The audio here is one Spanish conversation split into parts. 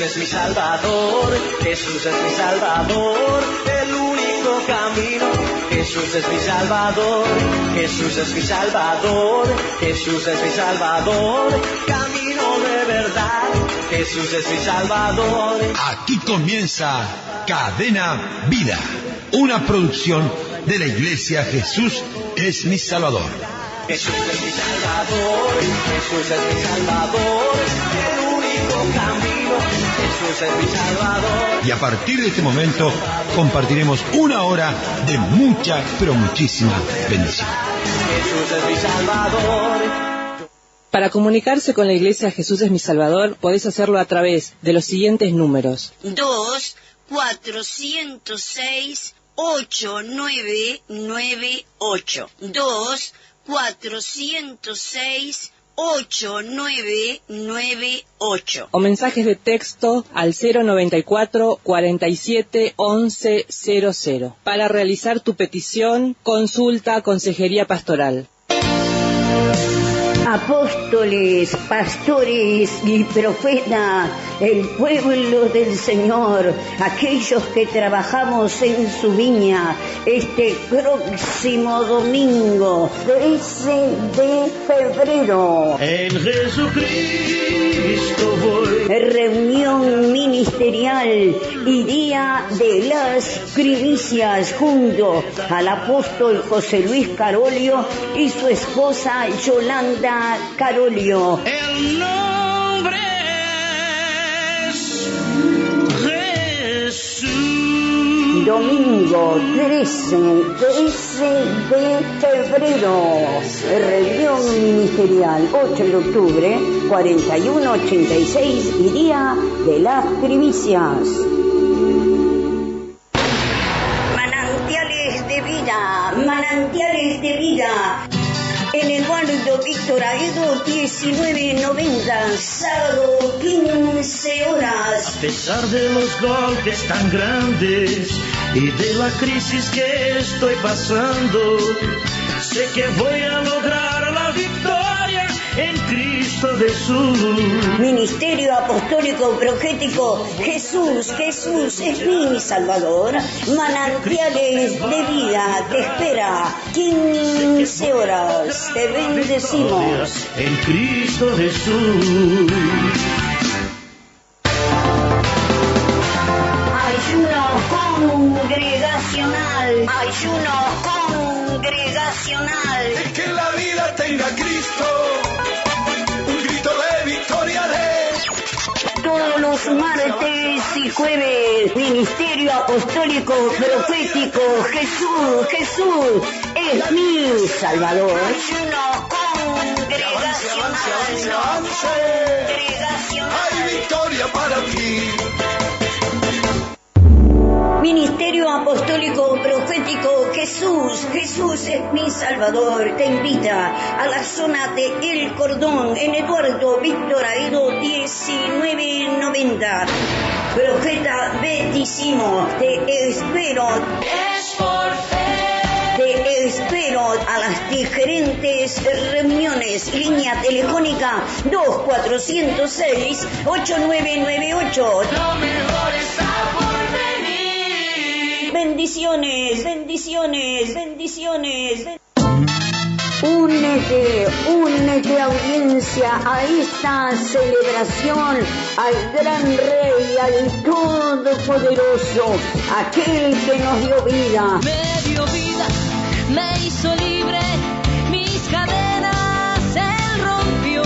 es mi Salvador, Jesús es mi Salvador, el único camino. Jesús es mi Salvador, Jesús es mi Salvador, Jesús es mi Salvador, camino de verdad, Jesús es mi Salvador. Aquí comienza Cadena Vida, una producción de la Iglesia Jesús es mi Salvador. Jesús es mi Salvador, Jesús es mi Salvador, el único camino, Jesús es mi Salvador. Y a partir de este momento compartiremos una hora de mucha, pero muchísima bendición. Jesús es mi Salvador. Para comunicarse con la Iglesia Jesús es mi Salvador, podés hacerlo a través de los siguientes números: 2-406-8998 2-406-8998 o mensajes de texto al 094 47 11 00 para realizar tu petición, consulta, consejería pastoral. Apóstoles, pastores y profetas, el pueblo del Señor, aquellos que trabajamos en su viña, este próximo domingo, 13 de febrero, en Jesucristo voy. Reunión ministerial y día de las primicias junto al apóstol José Luis Carolio y su esposa Yolanda Carolio. El nombre es Jesús. Domingo 13 de febrero. Reunión ministerial 8 de octubre, 4186 y día de las primicias. Manantiales de vida, manantiales de vida. En Eduardo Víctor Aedo, 1990, sábado, 15 horas. A pesar de los golpes tan grandes y de la crisis que estoy pasando, sé que voy a lograr la victoria en Cristo Jesús. Ministerio Apostólico Profético Jesús, Jesús es mi Salvador. Manantiales de vida te espera, 15 horas. Te bendecimos. En Cristo Jesús. Ayuno congregacional. Ayuno congregacional. Es que la vida tenga Cristo. Un grito de victoria de... Todos los martes y jueves, Ministerio Apostólico Profético Jesús, Jesús es mi Salvador. Ayuno congregacional. Hay victoria para ti. Ministerio Apostólico Profético Jesús, Jesús es mi Salvador, te invita a la zona de El Cordón, en Eduardo Víctor Aedo, 1990. Profeta Betísimo, te espero. Es por fe. Te espero a las diferentes reuniones. Línea telefónica 2-406-8998. Lo mejor está por venir. Bendiciones, bendiciones, bendiciones. Únete audiencia a esta celebración al gran Rey, al Todopoderoso, aquel que nos dio vida. Me dio vida, me hizo libre, mis cadenas él rompió.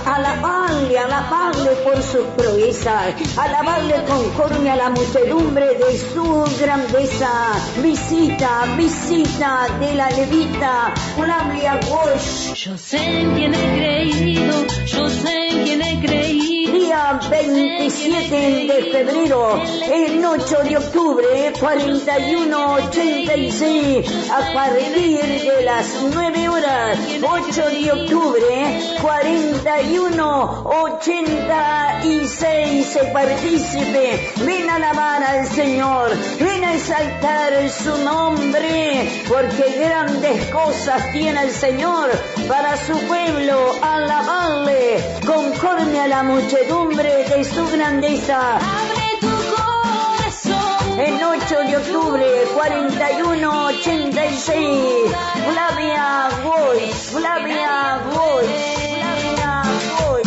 Alabarle por sus proezas, alabarle conforme a la muchedumbre de su grandeza. Visita de la levita, Flavia Walsh. Yo sé en quién he creído, yo sé en quién he creído. Día 27 de febrero, el 8 de octubre, 4186, a partir de las 9 horas, 8 de octubre, 4186, partícipe, ven a alabar al Señor, ven a exaltar su nombre, porque grandes cosas tiene el Señor para su pueblo, alabarle conforme a la muchedumbre de su grandeza. Abre tu corazón. El 8 de octubre, 4186. Flavia Boy, Flavia Boy, Flavia Boy.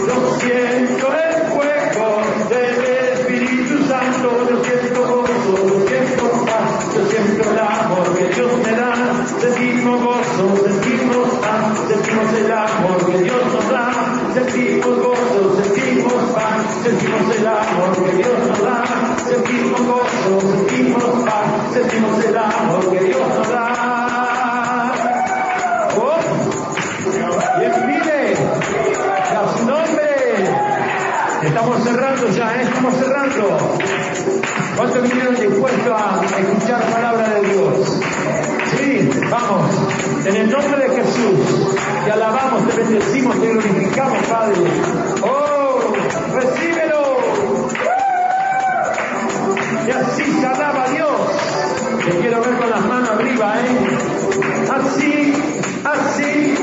Yo siento el fuego del Espíritu Santo, yo siento gozo, yo siento paz, yo siento el amor que Dios me da. Sentimos gozo, sentimos paz, sentimos el amor que Dios nos da. Sentimos gozo, sentimos paz, sentimos el amor que Dios nos da. Sentimos gozo, sentimos paz, sentimos el amor que Dios nos da. Oh, bien, mire, a su nombre. Estamos cerrando ya, estamos cerrando. ¿Cuántos vinieron dispuestos a escuchar palabra de Dios? Sí, vamos. En el nombre de Jesús, te alabamos, te bendecimos, te glorificamos, Padre. ¡Oh! ¡Recíbelo! Y así se alaba a Dios. Te quiero ver con las manos arriba, ¿eh? Así, así,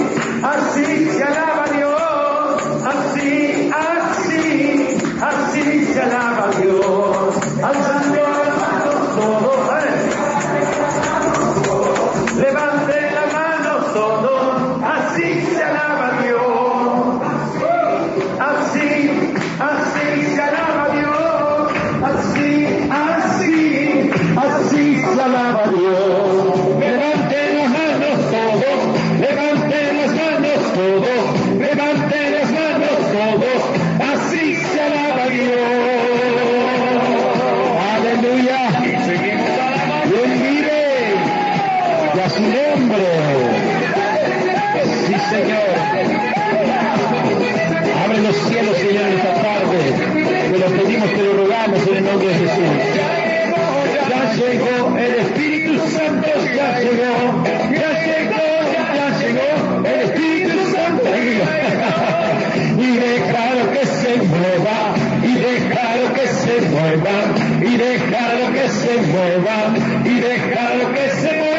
así se alaba a Dios. Así, así, así se alaba a Dios. Alzando las manos todos, levanten las manos todos, así se alaba a Dios. Así, así se alaba a Dios. Así, así, así se alaba a Dios. Levanten las manos todos, levanten las manos todos, levanten las manos todos, así se alaba a Dios. Aleluya. Bien, mire, y a su nombre. Sí, Señor. Abre los cielos, Señor, esta tarde. Te lo pedimos, te lo rogamos en el nombre de Jesús. Ya llegó el Espíritu Santo, ya llegó, ya llegó, ya llegó el Espíritu Santo. Y déjalo que se mueva, y déjalo que se mueva, y déjalo que se mueva, y déjalo que se mueva.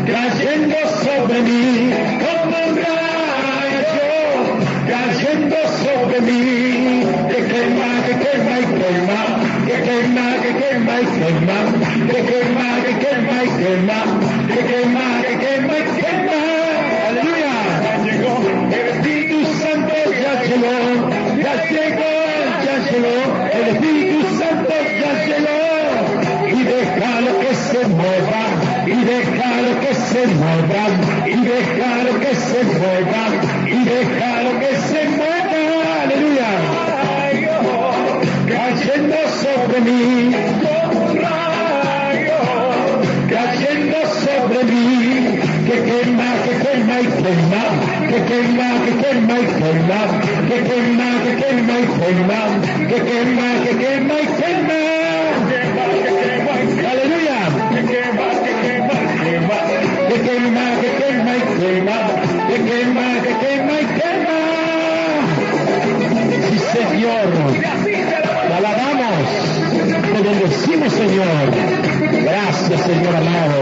Cayendo sobre mí como un rayo, cayendo sobre mí, que quema, que quema y quema, que quema, que quema y quema, que quema, que quema y quema, que quema, que quema y quema. Aleluya. Ya llegó el Espíritu Santo, ya llegó, ya llegó, ya llegó, el Espíritu Santo ya llegó. Y déjalo que se mueva, y déjalo que se mueva, y déjalo que se mueva, y déjalo que se mueva. Aleluya. Cayendo sobre mí como un rayo, cayendo sobre mí, que quema, que quema y quema, que quema, que quema y quema, que quema, que quema y quema, que quema, que quema y quema. Aleluya. Que quema, que quema y quema, que quema, que quema y quema, que quema, que quema y quema. Sí, Señor. Te alabamos, te bendecimos, Señor. Gracias, Señor amado.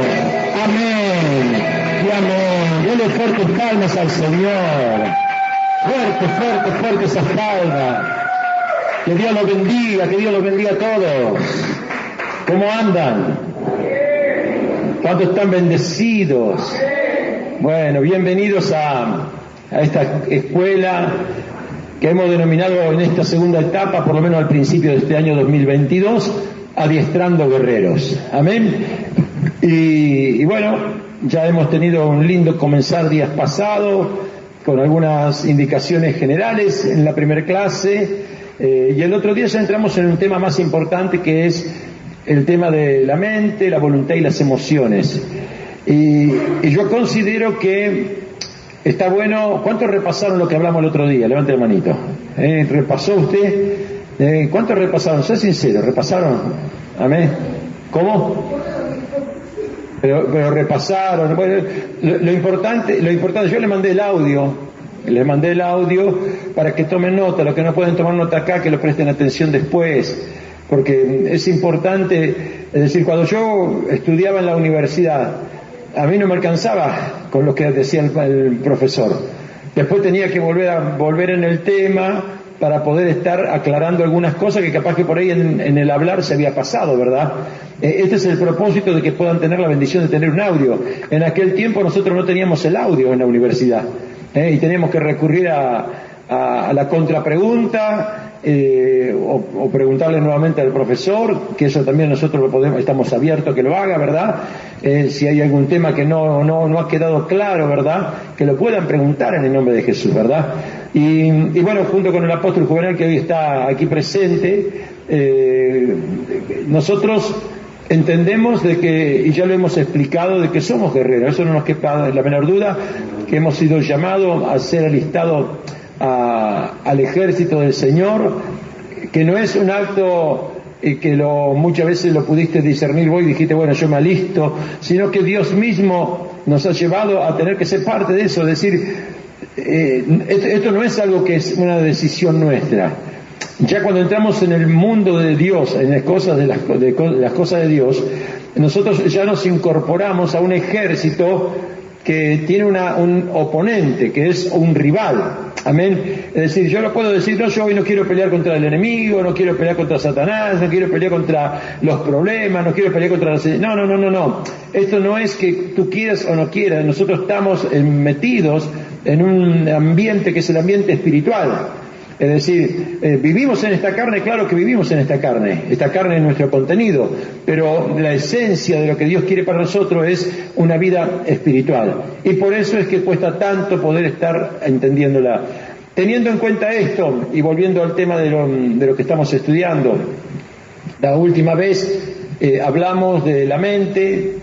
Amén y amén. Dele fuertes palmas al Señor. Fuerte, fuerte, fuerte esas palmas. Que Dios los bendiga, que Dios los bendiga a todos. ¿Cómo andan? ¿Cuántos están bendecidos? Bueno, bienvenidos a esta escuela que hemos denominado en esta segunda etapa, por lo menos al principio de este año 2022, Adiestrando Guerreros. Amén. Y bueno, ya hemos tenido un lindo comenzar días pasados, con algunas indicaciones generales en la primera clase, y el otro día ya entramos en un tema más importante, que es el tema de la mente, la voluntad y las emociones. Y yo considero que está bueno. ¿Cuántos repasaron lo que hablamos el otro día? Levante la manito. ¿Repasó usted? ¿Cuántos repasaron? Sé sincero, ¿repasaron? Amén. ¿Cómo? Pero repasaron. Bueno, lo importante, yo les mandé el audio para que tomen nota. Los que no pueden tomar nota acá, que lo presten atención después, porque es importante. Es decir, cuando yo estudiaba en la universidad, a mí no me alcanzaba con lo que decía el profesor, Después tenía que volver en el tema para poder estar aclarando algunas cosas que capaz que por ahí en el hablar se había pasado, ¿verdad? Este es el propósito de que puedan tener la bendición de tener un audio. En aquel tiempo nosotros no teníamos el audio en la universidad, y teníamos que recurrir a la contrapregunta, o preguntarle nuevamente al profesor, que eso también nosotros estamos abiertos a que lo haga, ¿verdad? Si hay algún tema que no ha quedado claro, ¿verdad? Que lo puedan preguntar en el nombre de Jesús, ¿verdad? Y bueno, junto con el apóstol Juvenal que hoy está aquí presente, nosotros entendemos de que, y ya lo hemos explicado, de que somos guerreros, eso no nos quepa la menor duda, que hemos sido llamados a ser alistados al ejército del Señor, que no es un acto que muchas veces lo pudiste discernir vos y dijiste, bueno, yo me alisto, sino que Dios mismo nos ha llevado a tener que ser parte de eso, es decir, esto no es algo que es una decisión nuestra. Ya cuando entramos en el mundo de Dios, en las cosas de las cosas de Dios, nosotros ya nos incorporamos a un ejército que tiene un oponente, que es un rival. Amén. Es decir, yo no puedo decir, no, yo hoy no quiero pelear contra el enemigo, no quiero pelear contra Satanás, no quiero pelear contra los problemas, no quiero pelear contra las... No. Esto no es que tú quieras o no quieras. Nosotros estamos metidos en un ambiente que es el ambiente espiritual. Es decir, vivimos en esta carne, claro que vivimos en esta carne es nuestro contenido, pero la esencia de lo que Dios quiere para nosotros es una vida espiritual, y por eso es que cuesta tanto poder estar entendiéndola. Teniendo en cuenta esto, y volviendo al tema de lo que estamos estudiando, la última vez hablamos de la mente,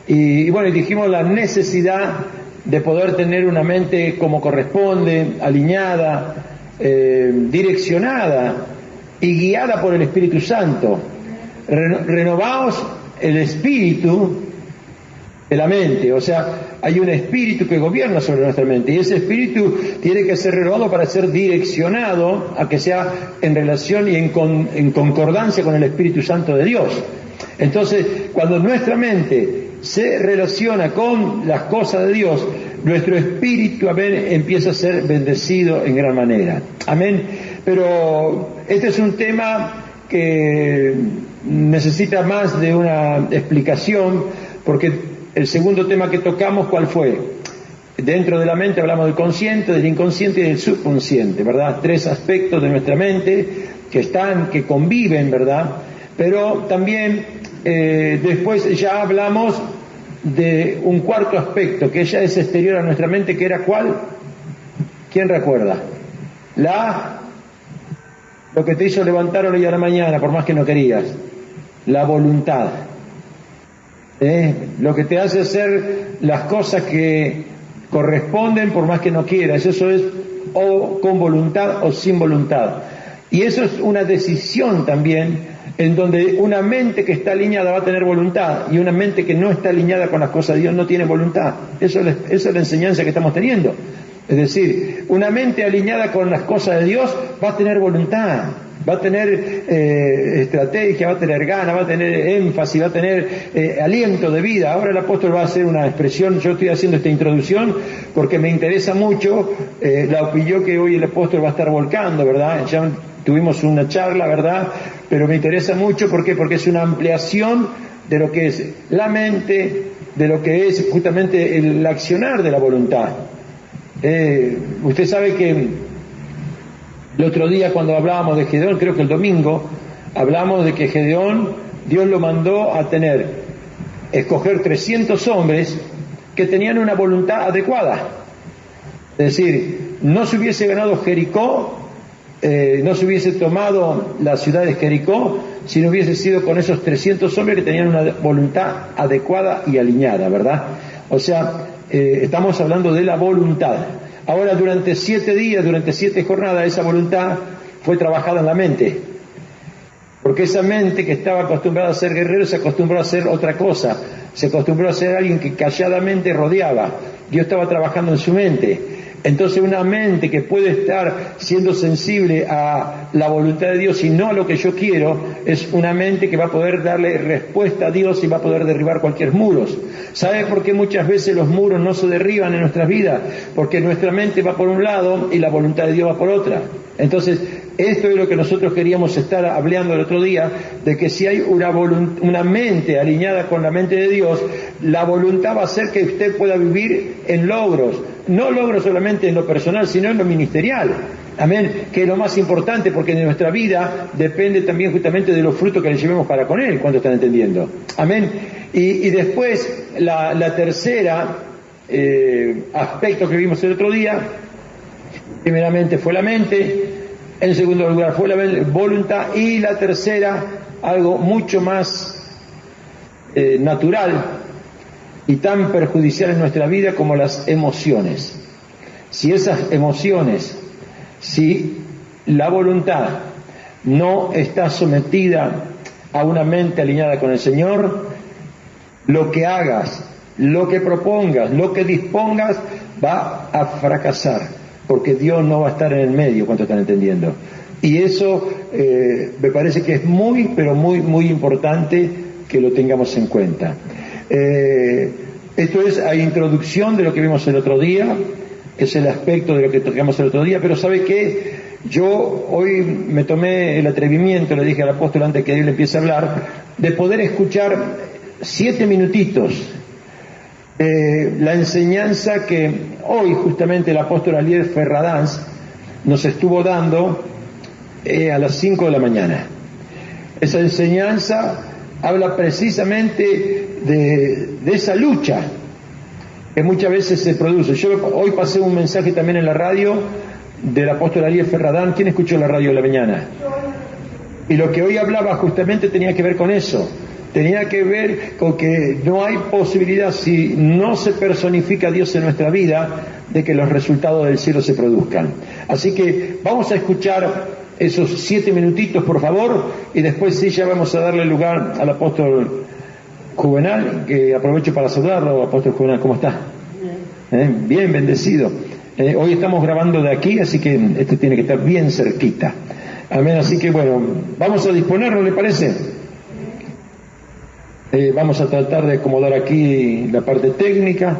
y bueno, dijimos la necesidad de poder tener una mente como corresponde, alineada, direccionada y guiada por el Espíritu Santo. Renovaos el espíritu de la mente, o sea, hay un espíritu que gobierna sobre nuestra mente, y ese espíritu tiene que ser renovado para ser direccionado a que sea en relación y en concordancia con el Espíritu Santo de Dios. Entonces, cuando nuestra mente se relaciona con las cosas de Dios, nuestro espíritu, amén, empieza a ser bendecido en gran manera. Amén. Pero este es un tema que necesita más de una explicación, porque el segundo tema que tocamos, ¿cuál fue? Dentro de la mente hablamos del consciente, del inconsciente y del subconsciente, ¿verdad? 3 aspectos de nuestra mente que conviven, ¿verdad? Pero también después ya hablamos de un cuarto aspecto que ya es exterior a nuestra mente, que era ¿cuál? ¿Quién recuerda? Lo que te hizo levantar hoy a la mañana por más que no querías, la voluntad, lo que te hace hacer las cosas que corresponden por más que no quieras. Eso es o con voluntad o sin voluntad, y eso es una decisión también, en donde una mente que está alineada va a tener voluntad, y una mente que no está alineada con las cosas de Dios no tiene voluntad. Esa es la enseñanza que estamos teniendo. Es decir, una mente alineada con las cosas de Dios va a tener voluntad, va a tener estrategia, va a tener ganas, va a tener énfasis, va a tener aliento de vida. Ahora el apóstol va a hacer una expresión. Yo estoy haciendo esta introducción porque me interesa mucho la opinión que hoy el apóstol va a estar volcando, ¿verdad? Ya tuvimos una charla, ¿verdad? Pero me interesa mucho, ¿por qué? Porque es una ampliación de lo que es la mente, de lo que es justamente el accionar de la voluntad. Usted sabe que el otro día cuando hablábamos de Gedeón, creo que el domingo, hablamos de que Gedeón, Dios lo mandó a escoger 300 hombres que tenían una voluntad adecuada. Es decir, no se hubiese ganado Jericó, no se hubiese tomado la ciudad de Jericó si no hubiese sido con esos 300 hombres que tenían una voluntad adecuada y alineada, ¿verdad? O sea, estamos hablando de la voluntad. Ahora, durante 7 días, durante 7 jornadas, esa voluntad fue trabajada en la mente, porque esa mente que estaba acostumbrada a ser guerrero se acostumbró a hacer otra cosa, se acostumbró a ser alguien que calladamente rodeaba. Dios estaba trabajando en su mente. Entonces una mente que puede estar siendo sensible a la voluntad de Dios y no a lo que yo quiero, es una mente que va a poder darle respuesta a Dios y va a poder derribar cualquier muros. ¿Sabe por qué muchas veces los muros no se derriban en nuestras vidas? Porque nuestra mente va por un lado y la voluntad de Dios va por otra. Entonces, esto es lo que nosotros queríamos estar hablando el otro día, de que si hay una mente alineada con la mente de Dios, la voluntad va a hacer que usted pueda vivir en logros, no logros solamente en lo personal, sino en lo ministerial. Amén, que es lo más importante, porque de nuestra vida depende también justamente de los frutos que le llevemos para con Él. ¿Cuánto están entendiendo? Amén. Y después, la tercera aspecto que vimos el otro día, primeramente fue la mente, en segundo lugar fue la voluntad, y la tercera, algo mucho más natural y tan perjudicial en nuestra vida como las emociones. Si esas emociones, si la voluntad no está sometida a una mente alineada con el Señor, lo que hagas, lo que propongas, lo que dispongas, va a fracasar, porque Dios no va a estar en el medio. ¿Cuánto están entendiendo? Y eso me parece que es muy, pero muy, muy importante que lo tengamos en cuenta. Esto es a introducción de lo que vimos el otro día, es el aspecto de lo que tocamos el otro día, pero ¿sabe qué? Yo hoy me tomé el atrevimiento, le dije al apóstol antes que él empiece a hablar, de poder escuchar 7 minutitos la enseñanza que hoy justamente el apóstol Ariel Ferradanz nos estuvo dando a las 5 de la mañana. Esa enseñanza habla precisamente de esa lucha que muchas veces se produce. Yo hoy pasé un mensaje también en la radio del apóstol Ariel Ferradanz. ¿Quién escuchó la radio de la mañana? Y lo que hoy hablaba justamente tenía que ver con eso. Tenía que ver con que no hay posibilidad, si no se personifica a Dios en nuestra vida, de que los resultados del cielo se produzcan. Así que vamos a escuchar esos 7 minutitos, por favor, y después sí ya vamos a darle lugar al apóstol Juvenal, que aprovecho para saludarlo. Apóstol Juvenal, ¿cómo está? Bien, bendecido. Hoy estamos grabando de aquí, así que esto tiene que estar bien cerquita. Amén, así que bueno, vamos a disponerlo, ¿le parece? Vamos a tratar de acomodar aquí la parte técnica.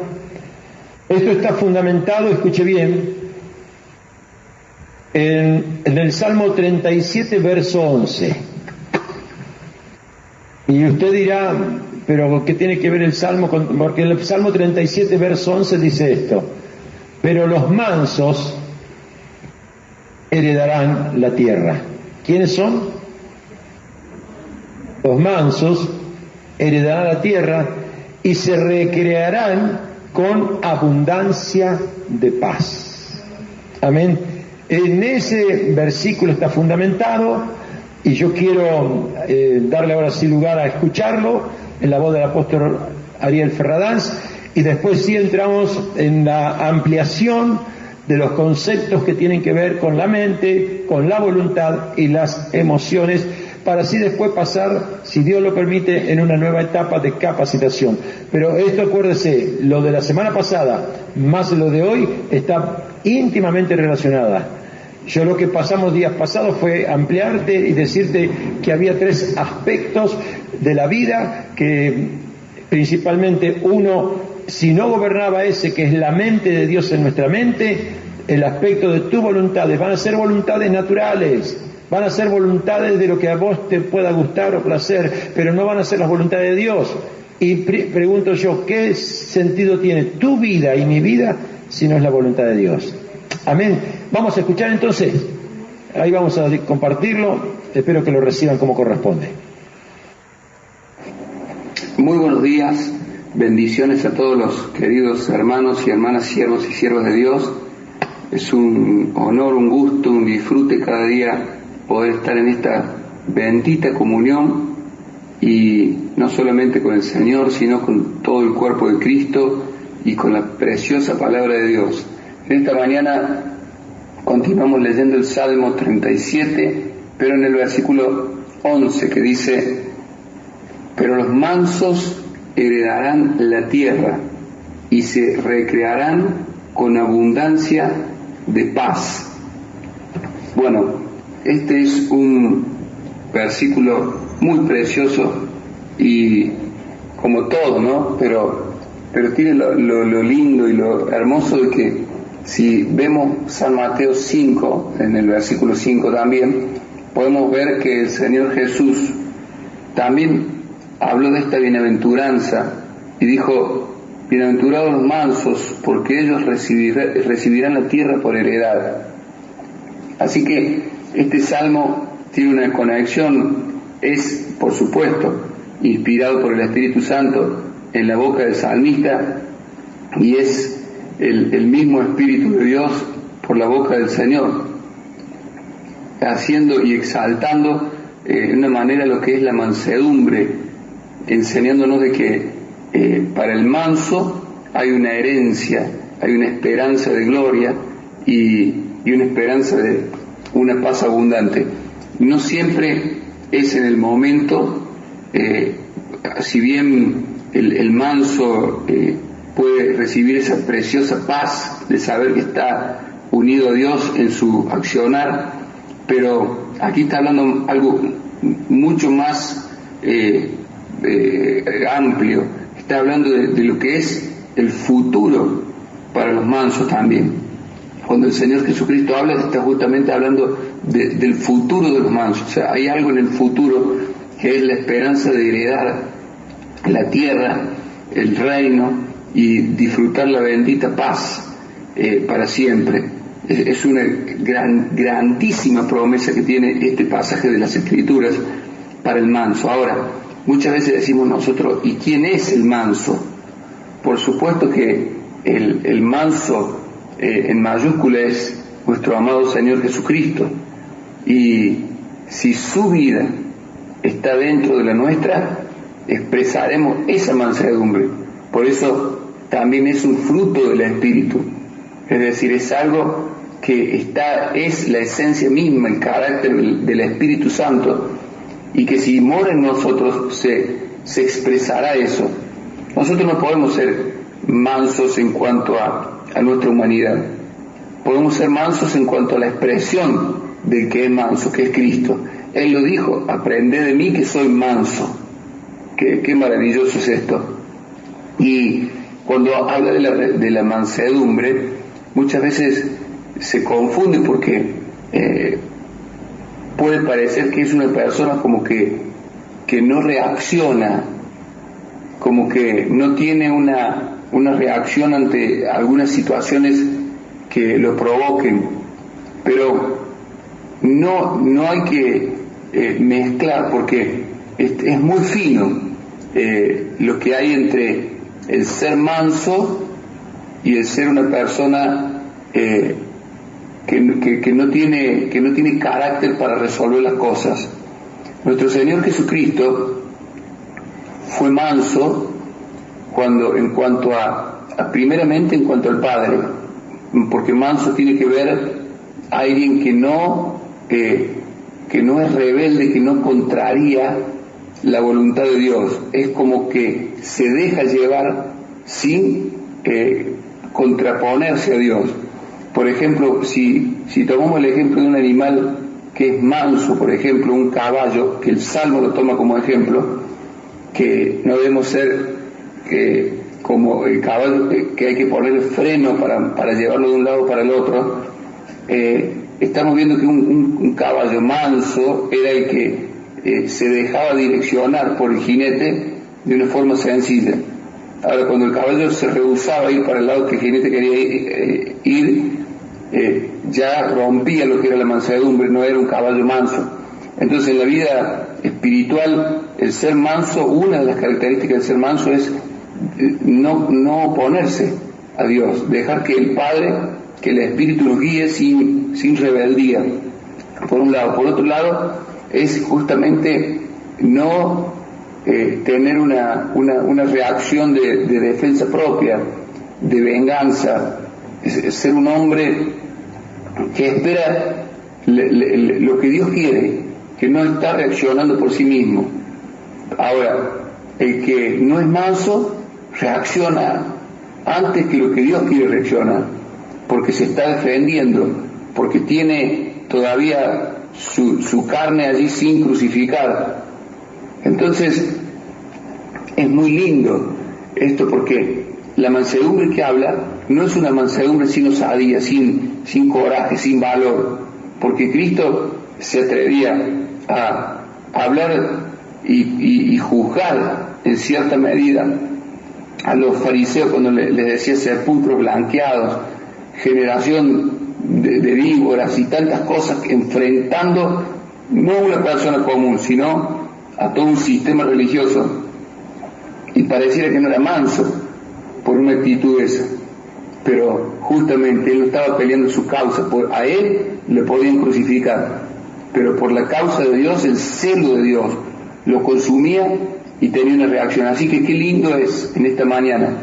Esto está fundamentado, escuche bien, en el Salmo 37, verso 11. Y usted dirá, pero ¿qué tiene que ver el Salmo con...? Porque el Salmo 37, verso 11 dice esto: pero los mansos heredarán la tierra. ¿Quiénes son? Los mansos heredarán la tierra y se recrearán con abundancia de paz. Amén. En ese versículo está fundamentado, y yo quiero darle ahora sí lugar a escucharlo en la voz del apóstol Ariel Ferradanz, y después sí entramos en la ampliación de los conceptos que tienen que ver con la mente, con la voluntad y las emociones, para así después pasar, si Dios lo permite, en una nueva etapa de capacitación. Pero esto, acuérdese, lo de la semana pasada más lo de hoy está íntimamente relacionada. Yo lo que pasamos días pasados fue ampliarte y decirte que había 3 aspectos de la vida, que principalmente uno, si no gobernaba ese, que es la mente de Dios en nuestra mente, el aspecto de tus voluntades van a ser voluntades naturales. Van a ser voluntades de lo que a vos te pueda gustar o placer, pero no van a ser las voluntades de Dios. Y pregunto yo, ¿qué sentido tiene tu vida y mi vida si no es la voluntad de Dios? Amén. Vamos a escuchar entonces. Ahí vamos a compartirlo. Espero que lo reciban como corresponde. Muy buenos días. Bendiciones a todos los queridos hermanos y hermanas, siervos y siervas de Dios. Es un honor, un gusto, un disfrute cada día poder estar en esta bendita comunión, y no solamente con el Señor, sino con todo el cuerpo de Cristo y con la preciosa palabra de Dios. En esta mañana continuamos leyendo el Salmo 37, pero en el versículo 11, que dice: pero los mansos heredarán la tierra y se recrearán con abundancia de paz. Bueno, este es un versículo muy precioso y como todo, ¿no? Pero tiene lo lindo y lo hermoso de que si vemos San Mateo 5, en el versículo 5 también, podemos ver que el Señor Jesús también habló de esta bienaventuranza y dijo: bienaventurados los mansos, porque ellos recibirán la tierra por heredad. Así que este salmo tiene una conexión, es por supuesto inspirado por el Espíritu Santo en la boca del salmista, y es el mismo Espíritu de Dios por la boca del Señor, haciendo y exaltando de una manera lo que es la mansedumbre, enseñándonos de que para el manso hay una herencia, hay una esperanza de gloria y una esperanza de una paz abundante. No siempre es en el momento, si bien el manso puede recibir esa preciosa paz de saber que está unido a Dios en su accionar, pero aquí está hablando algo mucho más amplio. Está hablando de lo que es el futuro para los mansos también. Cuando el Señor Jesucristo habla, está justamente hablando del futuro de los mansos. O sea, hay algo en el futuro que es la esperanza de heredar la tierra, el reino, y disfrutar la bendita paz para siempre. Es una grandísima promesa que tiene este pasaje de las Escrituras para el manso. Ahora, muchas veces decimos nosotros: ¿y quién es el manso? Por supuesto que el manso en mayúscula es nuestro amado Señor Jesucristo, y si su vida está dentro de la nuestra, expresaremos esa mansedumbre. Por eso también es un fruto del Espíritu, es decir, es algo que es la esencia misma, el carácter del Espíritu Santo, y que si mora en nosotros se expresará eso. Nosotros no podemos ser mansos en cuanto a nuestra humanidad, podemos ser mansos en cuanto a la expresión del que es manso, que es Cristo. Él lo dijo: aprended de mí que soy manso. Qué maravilloso es esto. Y cuando habla de la mansedumbre, muchas veces se confunde porque puede parecer que es una persona como que no reacciona, como que no tiene una reacción ante algunas situaciones que lo provoquen, pero no hay que mezclar, porque es muy fino lo que hay entre el ser manso y el ser una persona que no tiene carácter para resolver las cosas. Nuestro Señor Jesucristo fue manso primeramente en cuanto al Padre, porque manso tiene que ver a alguien que no es rebelde, que no contraría la voluntad de Dios. Es como que se deja llevar sin contraponerse a Dios. Por ejemplo, si tomamos el ejemplo de un animal que es manso, por ejemplo un caballo, que el Salmo lo toma como ejemplo, que no debemos ser como el caballo, que hay que poner freno para llevarlo de un lado para el otro. Estamos viendo que un caballo manso era el que se dejaba direccionar por el jinete de una forma sencilla. Ahora, cuando el caballo se rehusaba a ir para el lado que el jinete quería ir, ya rompía lo que era la mansedumbre, no era un caballo manso. Entonces, en la vida espiritual, el ser manso, una de las características del ser manso es no oponerse a Dios, dejar que el Padre, que el Espíritu nos guíe sin rebeldía, por un lado. Por otro lado, es justamente no tener una reacción de defensa propia, de venganza, es ser un hombre que espera lo que Dios quiere, que no está reaccionando por sí mismo. Ahora, el que no es manso reacciona antes que lo que Dios quiere reaccionar. porque se está defendiendo, porque tiene todavía su carne allí sin crucificar. Entonces, es muy lindo esto, porque la mansedumbre que habla no es una mansedumbre sin osadía, sin coraje, sin valor, porque Cristo se atrevía a hablar y juzgar en cierta medida a los fariseos cuando les decía sepulcros blanqueados, generación de víboras y tantas cosas, enfrentando no a una persona común, sino a todo un sistema religioso, y pareciera que no era manso por una actitud esa, pero justamente él no estaba peleando su causa. A él le podían crucificar, pero por la causa de Dios, el celo de Dios lo consumía y tenía una reacción. Así que qué lindo es en esta mañana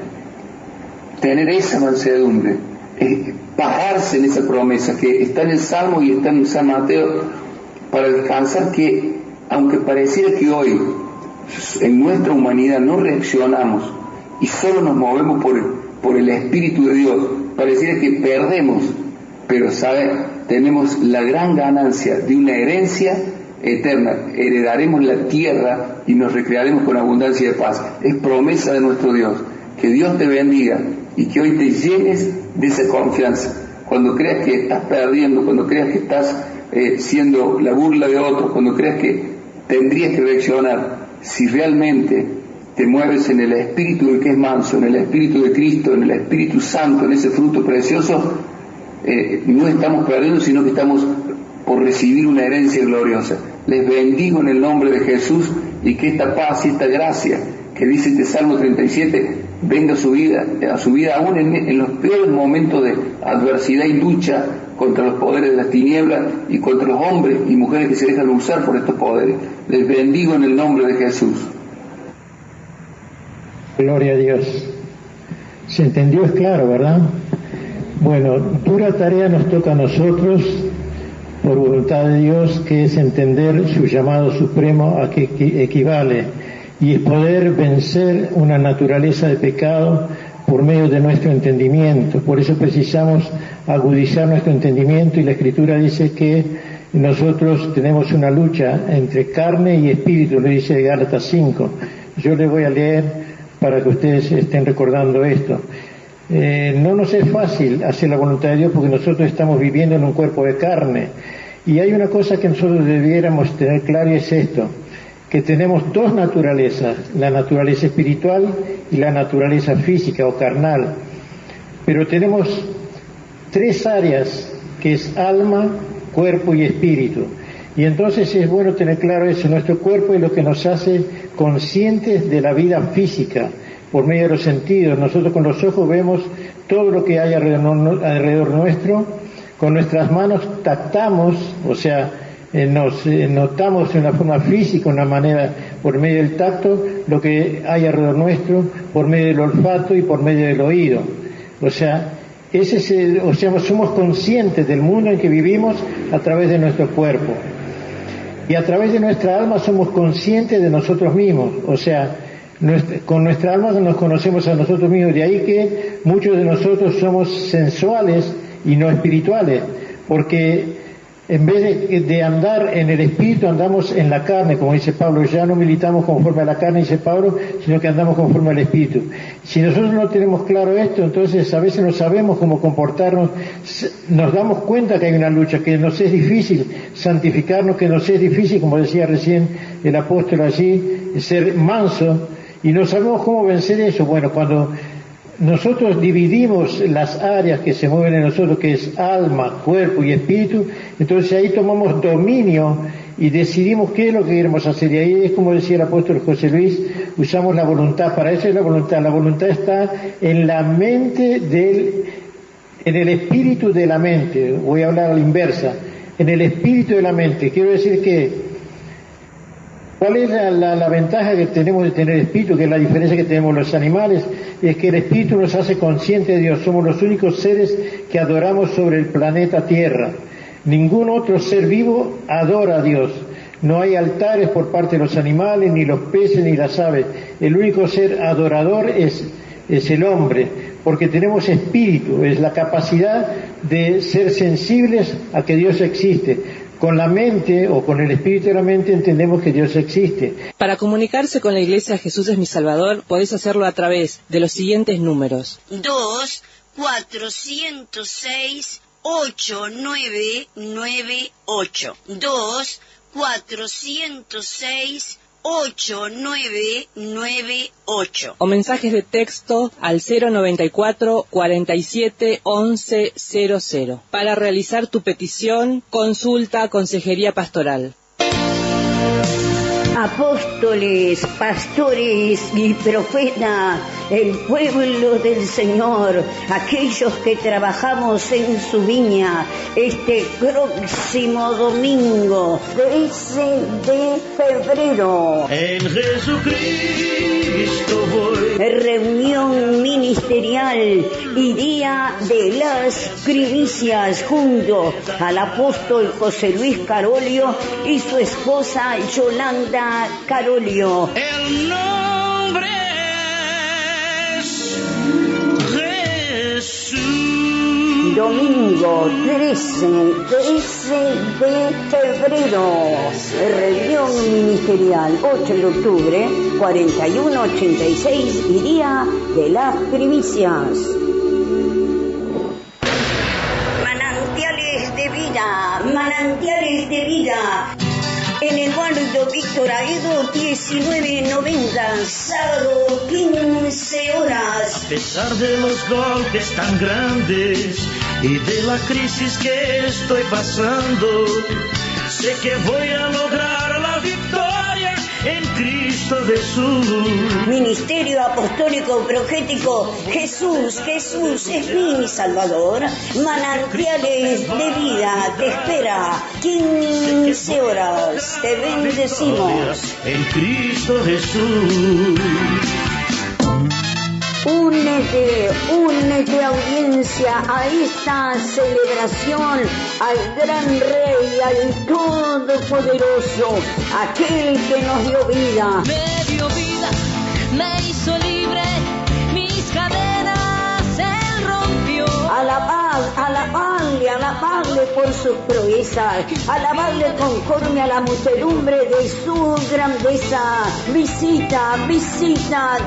tener esa mansedumbre, pararse en esa promesa que está en el Salmo y está en San Mateo, para descansar que, aunque pareciera que hoy en nuestra humanidad no reaccionamos y solo nos movemos por el Espíritu de Dios, pareciera que perdemos, pero tenemos la gran ganancia de una herencia eterna. Heredaremos la tierra y nos recrearemos con abundancia de paz. Es promesa de nuestro Dios. Que Dios te bendiga y que hoy te llenes de esa confianza. Cuando creas que estás perdiendo, cuando creas que estás siendo la burla de otros, cuando creas que tendrías que reaccionar, si realmente te mueves en el Espíritu del que es manso, en el Espíritu de Cristo, en el Espíritu Santo, en ese fruto precioso, no estamos perdiendo, sino que estamos por recibir una herencia gloriosa. Les bendigo en el nombre de Jesús, y que esta paz y esta gracia que dice este Salmo 37 venga a su vida aún en los peores momentos de adversidad y lucha contra los poderes de las tinieblas y contra los hombres y mujeres que se dejan usar por estos poderes. Les bendigo en el nombre de Jesús. Gloria a Dios. ¿Se entendió? Es claro, ¿verdad? Bueno, dura tarea nos toca a nosotros, por voluntad de Dios, que es entender su llamado supremo a que equivale, y es poder vencer una naturaleza de pecado por medio de nuestro entendimiento. Por eso precisamos agudizar nuestro entendimiento, y la Escritura dice que nosotros tenemos una lucha entre carne y espíritu, lo dice Gálatas 5. Yo le voy a leer para que ustedes estén recordando esto. No nos es fácil hacer la voluntad de Dios, porque nosotros estamos viviendo en un cuerpo de carne, y hay una cosa que nosotros debiéramos tener claro, y es esto: que tenemos dos naturalezas, la naturaleza espiritual y la naturaleza física o carnal, pero tenemos tres áreas, que es alma, cuerpo y espíritu. Y entonces es bueno tener claro eso. Nuestro cuerpo es lo que nos hace conscientes de la vida física por medio de los sentidos. Nosotros con los ojos vemos todo lo que hay alrededor nuestro, con nuestras manos tactamos, o sea, nos notamos de una forma física, una manera, por medio del tacto, lo que hay alrededor nuestro, por medio del olfato y por medio del oído. O sea, somos conscientes del mundo en que vivimos a través de nuestro cuerpo. Y a través de nuestra alma somos conscientes de nosotros mismos. O sea, con nuestra alma nos conocemos a nosotros mismos. De ahí que muchos de nosotros somos sensuales y no espirituales, porque en vez de andar en el espíritu, andamos en la carne, como dice Pablo. Ya no militamos conforme a la carne, dice Pablo, sino que andamos conforme al espíritu. Si nosotros no tenemos claro esto, entonces a veces no sabemos cómo comportarnos. Nos damos cuenta que hay una lucha, que nos es difícil santificarnos, que nos es difícil, como decía recién el apóstol allí, ser manso, y no sabemos cómo vencer eso. Bueno, cuando nosotros dividimos las áreas que se mueven en nosotros, que es alma, cuerpo y espíritu, entonces ahí tomamos dominio y decidimos qué es lo que queremos hacer. Y ahí es como decía el apóstol José Luis, usamos la voluntad. Para eso es la voluntad. La voluntad está en la mente en el espíritu de la mente. Voy a hablar a la inversa. En el espíritu de la mente. Quiero decir que, ¿cuál es la ventaja que tenemos de tener espíritu? Que es la diferencia que tenemos los animales, es que el espíritu nos hace conscientes de Dios. Somos los únicos seres que adoramos sobre el planeta Tierra. Ningún otro ser vivo adora a Dios. No hay altares por parte de los animales, ni los peces, ni las aves. El único ser adorador es es el hombre, porque tenemos espíritu, es la capacidad de ser sensibles a que Dios existe. Con la mente o con el espíritu de la mente entendemos que Dios existe. Para comunicarse con la Iglesia Jesús es mi Salvador, podés hacerlo a través de los siguientes números. 2-406-8998. 2-406-8998. O mensajes de texto al 094 47 11 00. Para realizar tu petición, consulta Consejería Pastoral. Apóstoles, pastores y profetas, el pueblo del Señor, aquellos que trabajamos en su viña, este próximo domingo, 13 de febrero. En Jesucristo voy. Reunión ministerial y día de las primicias junto al apóstol José Luis Carolio y su esposa Yolanda Carolio. El nombre es Jesús. Domingo 13 de febrero. Reunión ministerial 8 de octubre, 4186 y día de las primicias. Manantiales de vida, manantiales de vida. En el barrio Víctor Aedo 1990, sábado 15 horas. A pesar de los golpes tan grandes y de la crisis que estoy pasando, sé que voy a lograr la victoria en Cristo Jesús. Ministerio Apostólico Profético Jesús, Jesús es mi Salvador. Manantiales de vida te espera 15 horas. Te bendecimos. En Cristo Jesús. Únete audiencia a esta celebración al gran Rey, al Todopoderoso, aquel que nos dio vida. Me dio vida, me hizo libre, mis cadenas él rompió. Alabarle por sus proezas, alabarle conforme a la muchedumbre de su grandeza. Visita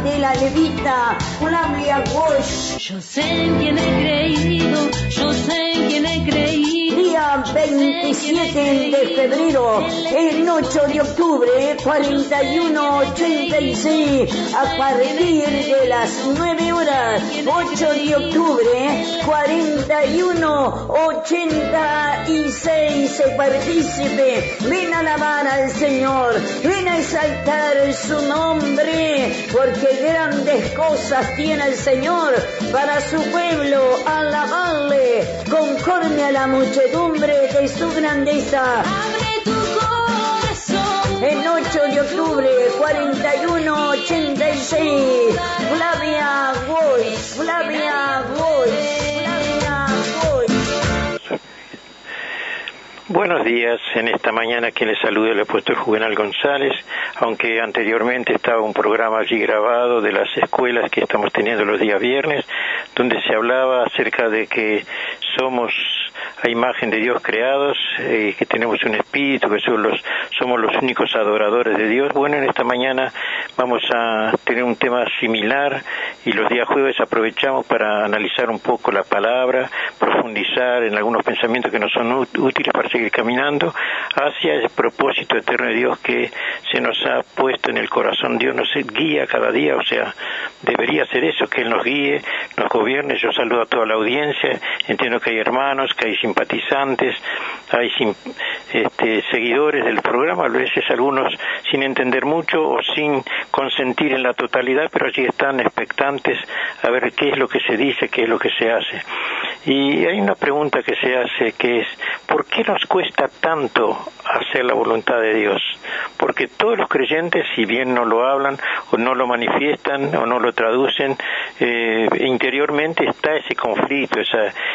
de la levita, Flavia Walsh. Yo sé en quién he creído, yo sé en quién he creído. Día 27 de febrero, el 8 de octubre, 4186, a partir de las 9 horas, 8 de octubre, 4186, partícipe, ven a alabar al Señor, ven a exaltar su nombre, porque grandes cosas tiene el Señor para su pueblo, alabarle conforme a la muchedumbre de su grandeza. Abre tu corazón. El 8 de octubre, 4186, Flavia Walsh. Buenos días, en esta mañana quien les saluda el apóstol Juvenal González, aunque anteriormente estaba un programa allí grabado de las escuelas que estamos teniendo los días viernes, donde se hablaba acerca de que somos a imagen de Dios creados, que tenemos un espíritu, que somos los únicos adoradores de Dios. Bueno, en esta mañana vamos a tener un tema similar y los días jueves aprovechamos para analizar un poco la palabra, profundizar en algunos pensamientos que nos son útiles para seguir caminando hacia el propósito eterno de Dios que se nos ha puesto en el corazón. Dios nos guía cada día, o sea, debería ser eso, que Él nos guíe, nos gobierne. Yo saludo a toda la audiencia, entiendo que hay hermanos, que hay simpatizantes, hay seguidores del programa, a veces algunos sin entender mucho o sin consentir en la totalidad, pero allí están expectantes a ver qué es lo que se dice, qué es lo que se hace. Y hay una pregunta que se hace, que es, ¿por qué nos cuesta tanto hacer la voluntad de Dios? Porque todos los creyentes, si bien no lo hablan o no lo manifiestan o no lo traducen, interiormente está ese conflicto,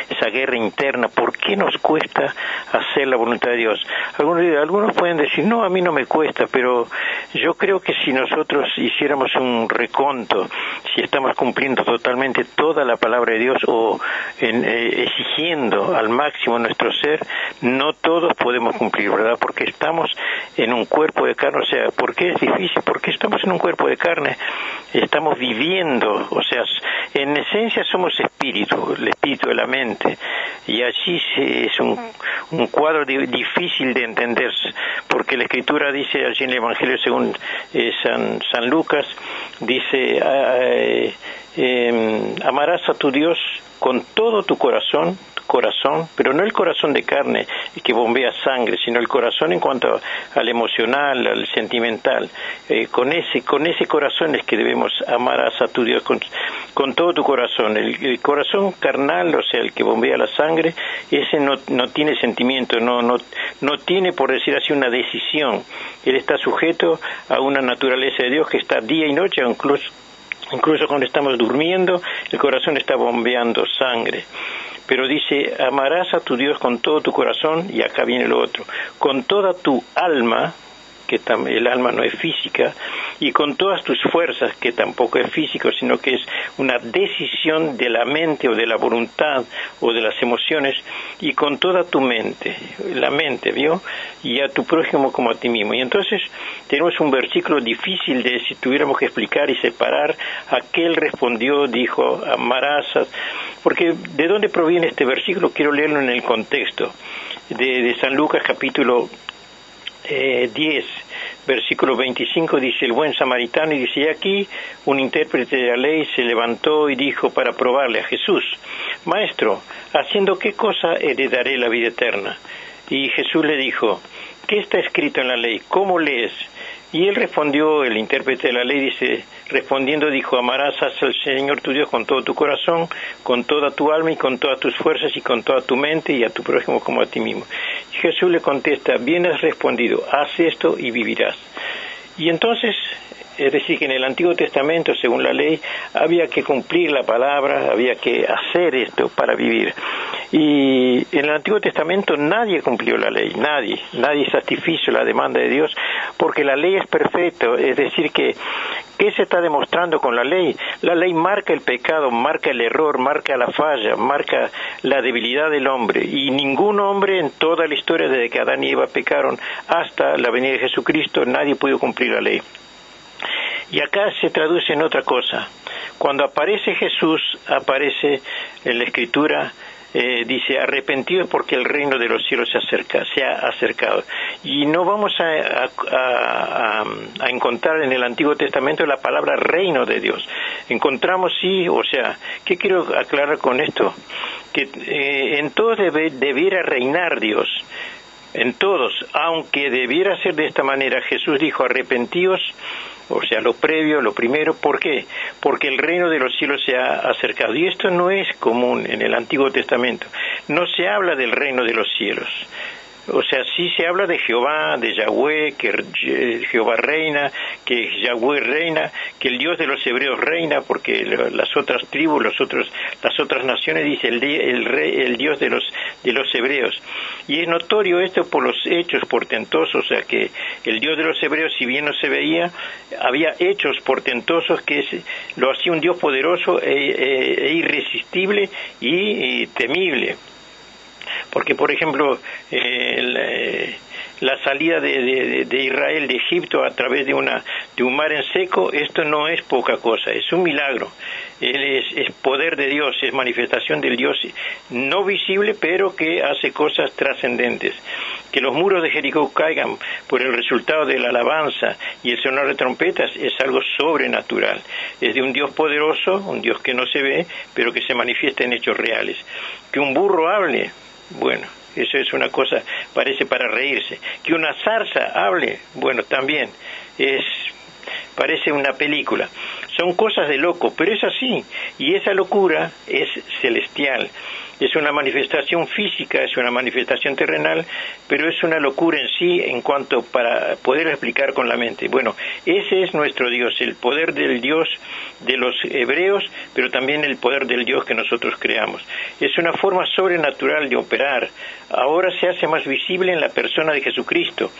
esa guerra interna. ¿Por qué nos cuesta hacer la voluntad de Dios? Algunos pueden decir, no, a mí no me cuesta, pero yo creo que si nosotros hiciéramos un reconto, si estamos cumpliendo totalmente toda la palabra de Dios o exigiendo al máximo nuestro ser, no todos podemos cumplir, ¿verdad? Porque estamos en un cuerpo de carne. O sea, ¿por qué es difícil? Porque estamos en un cuerpo de carne, estamos viviendo, o sea, en esencia somos espíritu, el espíritu de la mente, y allí es un cuadro difícil de entender, porque la Escritura dice allí en el Evangelio según San Lucas, dice, amarás a tu Dios con todo tu corazón, pero no el corazón de carne que bombea sangre, sino el corazón en cuanto al emocional, al sentimental. Con ese corazón es que debemos amar a tu Dios con todo tu corazón. El corazón carnal, o sea, el que bombea la sangre, ese no tiene sentimiento, no tiene, por decir así, una decisión. Él está sujeto a una naturaleza de Dios que está día y noche, incluso cuando estamos durmiendo, el corazón está bombeando sangre. Pero dice, amarás a tu Dios con todo tu corazón, y acá viene lo otro, con toda tu alma, que el alma no es física, y con todas tus fuerzas, que tampoco es físico, sino que es una decisión de la mente o de la voluntad o de las emociones, y con toda tu mente, la mente, ¿vio? Y a tu prójimo como a ti mismo. Y entonces tenemos un versículo difícil de, si tuviéramos que explicar y separar, aquel respondió, dijo, amarás porque ¿de dónde proviene este versículo? Quiero leerlo en el contexto de San Lucas capítulo 10, versículo 25, dice, el buen samaritano, y dice, y aquí un intérprete de la ley se levantó y dijo para probarle a Jesús, Maestro, ¿haciendo qué cosa heredaré la vida eterna? Y Jesús le dijo, ¿qué está escrito en la ley? ¿Cómo lees? Y él respondió, el intérprete de la ley dice, respondiendo dijo, amarás al Señor tu Dios con todo tu corazón, con toda tu alma y con todas tus fuerzas y con toda tu mente, y a tu prójimo como a ti mismo. Y Jesús le contesta, bien has respondido, haz esto y vivirás. Y entonces, es decir, que en el Antiguo Testamento, según la ley, había que cumplir la palabra, había que hacer esto para vivir. Y en el Antiguo Testamento nadie cumplió la ley, nadie satisfizo la demanda de Dios, porque la ley es perfecta. Es decir, que ¿qué se está demostrando con la ley? La ley marca el pecado, marca el error, marca la falla, marca la debilidad del hombre, y ningún hombre en toda la historia desde que Adán y Eva pecaron hasta la venida de Jesucristo, nadie pudo cumplir la ley. Y acá se traduce en otra cosa. Cuando aparece Jesús, aparece en la Escritura, dice, arrepentidos porque el reino de los cielos se ha acercado. Y no vamos a encontrar en el Antiguo Testamento la palabra reino de Dios. Encontramos, sí, o sea, ¿qué quiero aclarar con esto? Que en todos debiera reinar Dios. En todos, aunque debiera ser de esta manera, Jesús dijo, arrepentíos, o sea, lo previo, lo primero. ¿Por qué? Porque el reino de los cielos se ha acercado. Y esto no es común en el Antiguo Testamento. No se habla del reino de los cielos. O sea, sí se habla de Jehová, de Yahweh, que Jehová reina, que Yahweh reina, que el Dios de los hebreos reina, porque las otras tribus, las otras naciones, dice el Dios de los hebreos. Y es notorio esto por los hechos portentosos, o sea que el Dios de los hebreos, si bien no se veía, había hechos portentosos que lo hacía un Dios poderoso e irresistible y temible. Porque, por ejemplo, la salida de Israel de Egipto a través de un mar en seco, esto no es poca cosa, es un milagro. Es poder de Dios, es manifestación del Dios no visible, pero que hace cosas trascendentes. Que los muros de Jericó caigan por el resultado de la alabanza y el sonar de trompetas es algo sobrenatural. Es de un Dios poderoso, un Dios que no se ve, pero que se manifiesta en hechos reales. Que un burro hable, bueno, eso es una cosa, parece para reírse. Que una zarza hable, bueno, también parece una película. Son cosas de loco, pero es así, y esa locura es celestial. Es una manifestación física, es una manifestación terrenal, pero es una locura en sí en cuanto para poder explicar con la mente. Bueno, ese es nuestro Dios, el poder del Dios de los hebreos, pero también el poder del Dios que nosotros creamos. Es una forma sobrenatural de operar. Ahora se hace más visible en la persona de Jesucristo,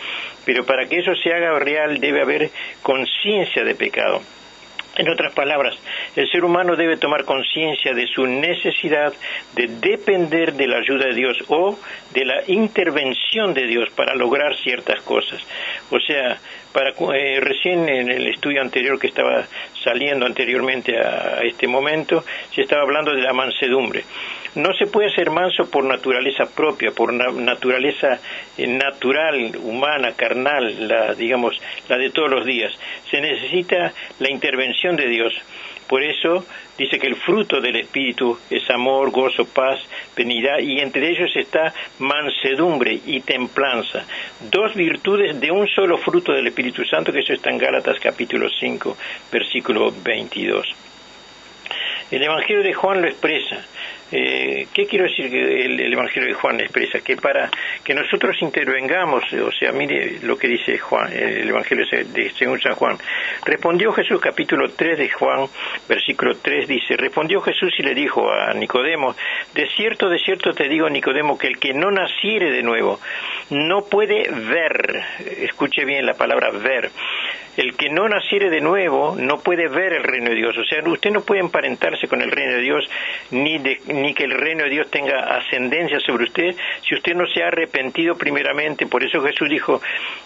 pero para que eso se haga real debe haber conciencia de pecado. En otras palabras, el ser humano debe tomar conciencia de su necesidad de depender de la ayuda de Dios o de la intervención de Dios para lograr ciertas cosas. O sea, recién en el estudio anterior que estaba saliendo anteriormente a este momento, se estaba hablando de la mansedumbre. No se puede ser manso por naturaleza propia, por naturaleza natural, humana, carnal, la de todos los días. Se necesita la intervención de Dios. Por eso dice que el fruto del Espíritu es amor, gozo, paz, benignidad, y entre ellos está mansedumbre y templanza. 2 virtudes de un solo fruto del Espíritu Santo, que eso está en Gálatas capítulo 5, versículo 22. El Evangelio de Juan lo expresa. ¿Qué quiero decir que el Evangelio de Juan expresa? Que para que nosotros intervengamos, o sea, mire lo que dice Juan, el Evangelio de según San Juan. Respondió Jesús, capítulo 3 de Juan, versículo 3, dice, respondió Jesús y le dijo a Nicodemo, de cierto te digo, Nicodemo, que el que no naciere de nuevo no puede ver, escuche bien la palabra ver, el que no naciere de nuevo no puede ver el reino de Dios. O sea, usted no puede emparentarse con el reino de Dios, ni que el reino de Dios tenga ascendencia sobre usted, si usted no se ha arrepentido primeramente. Por eso Jesús dijo,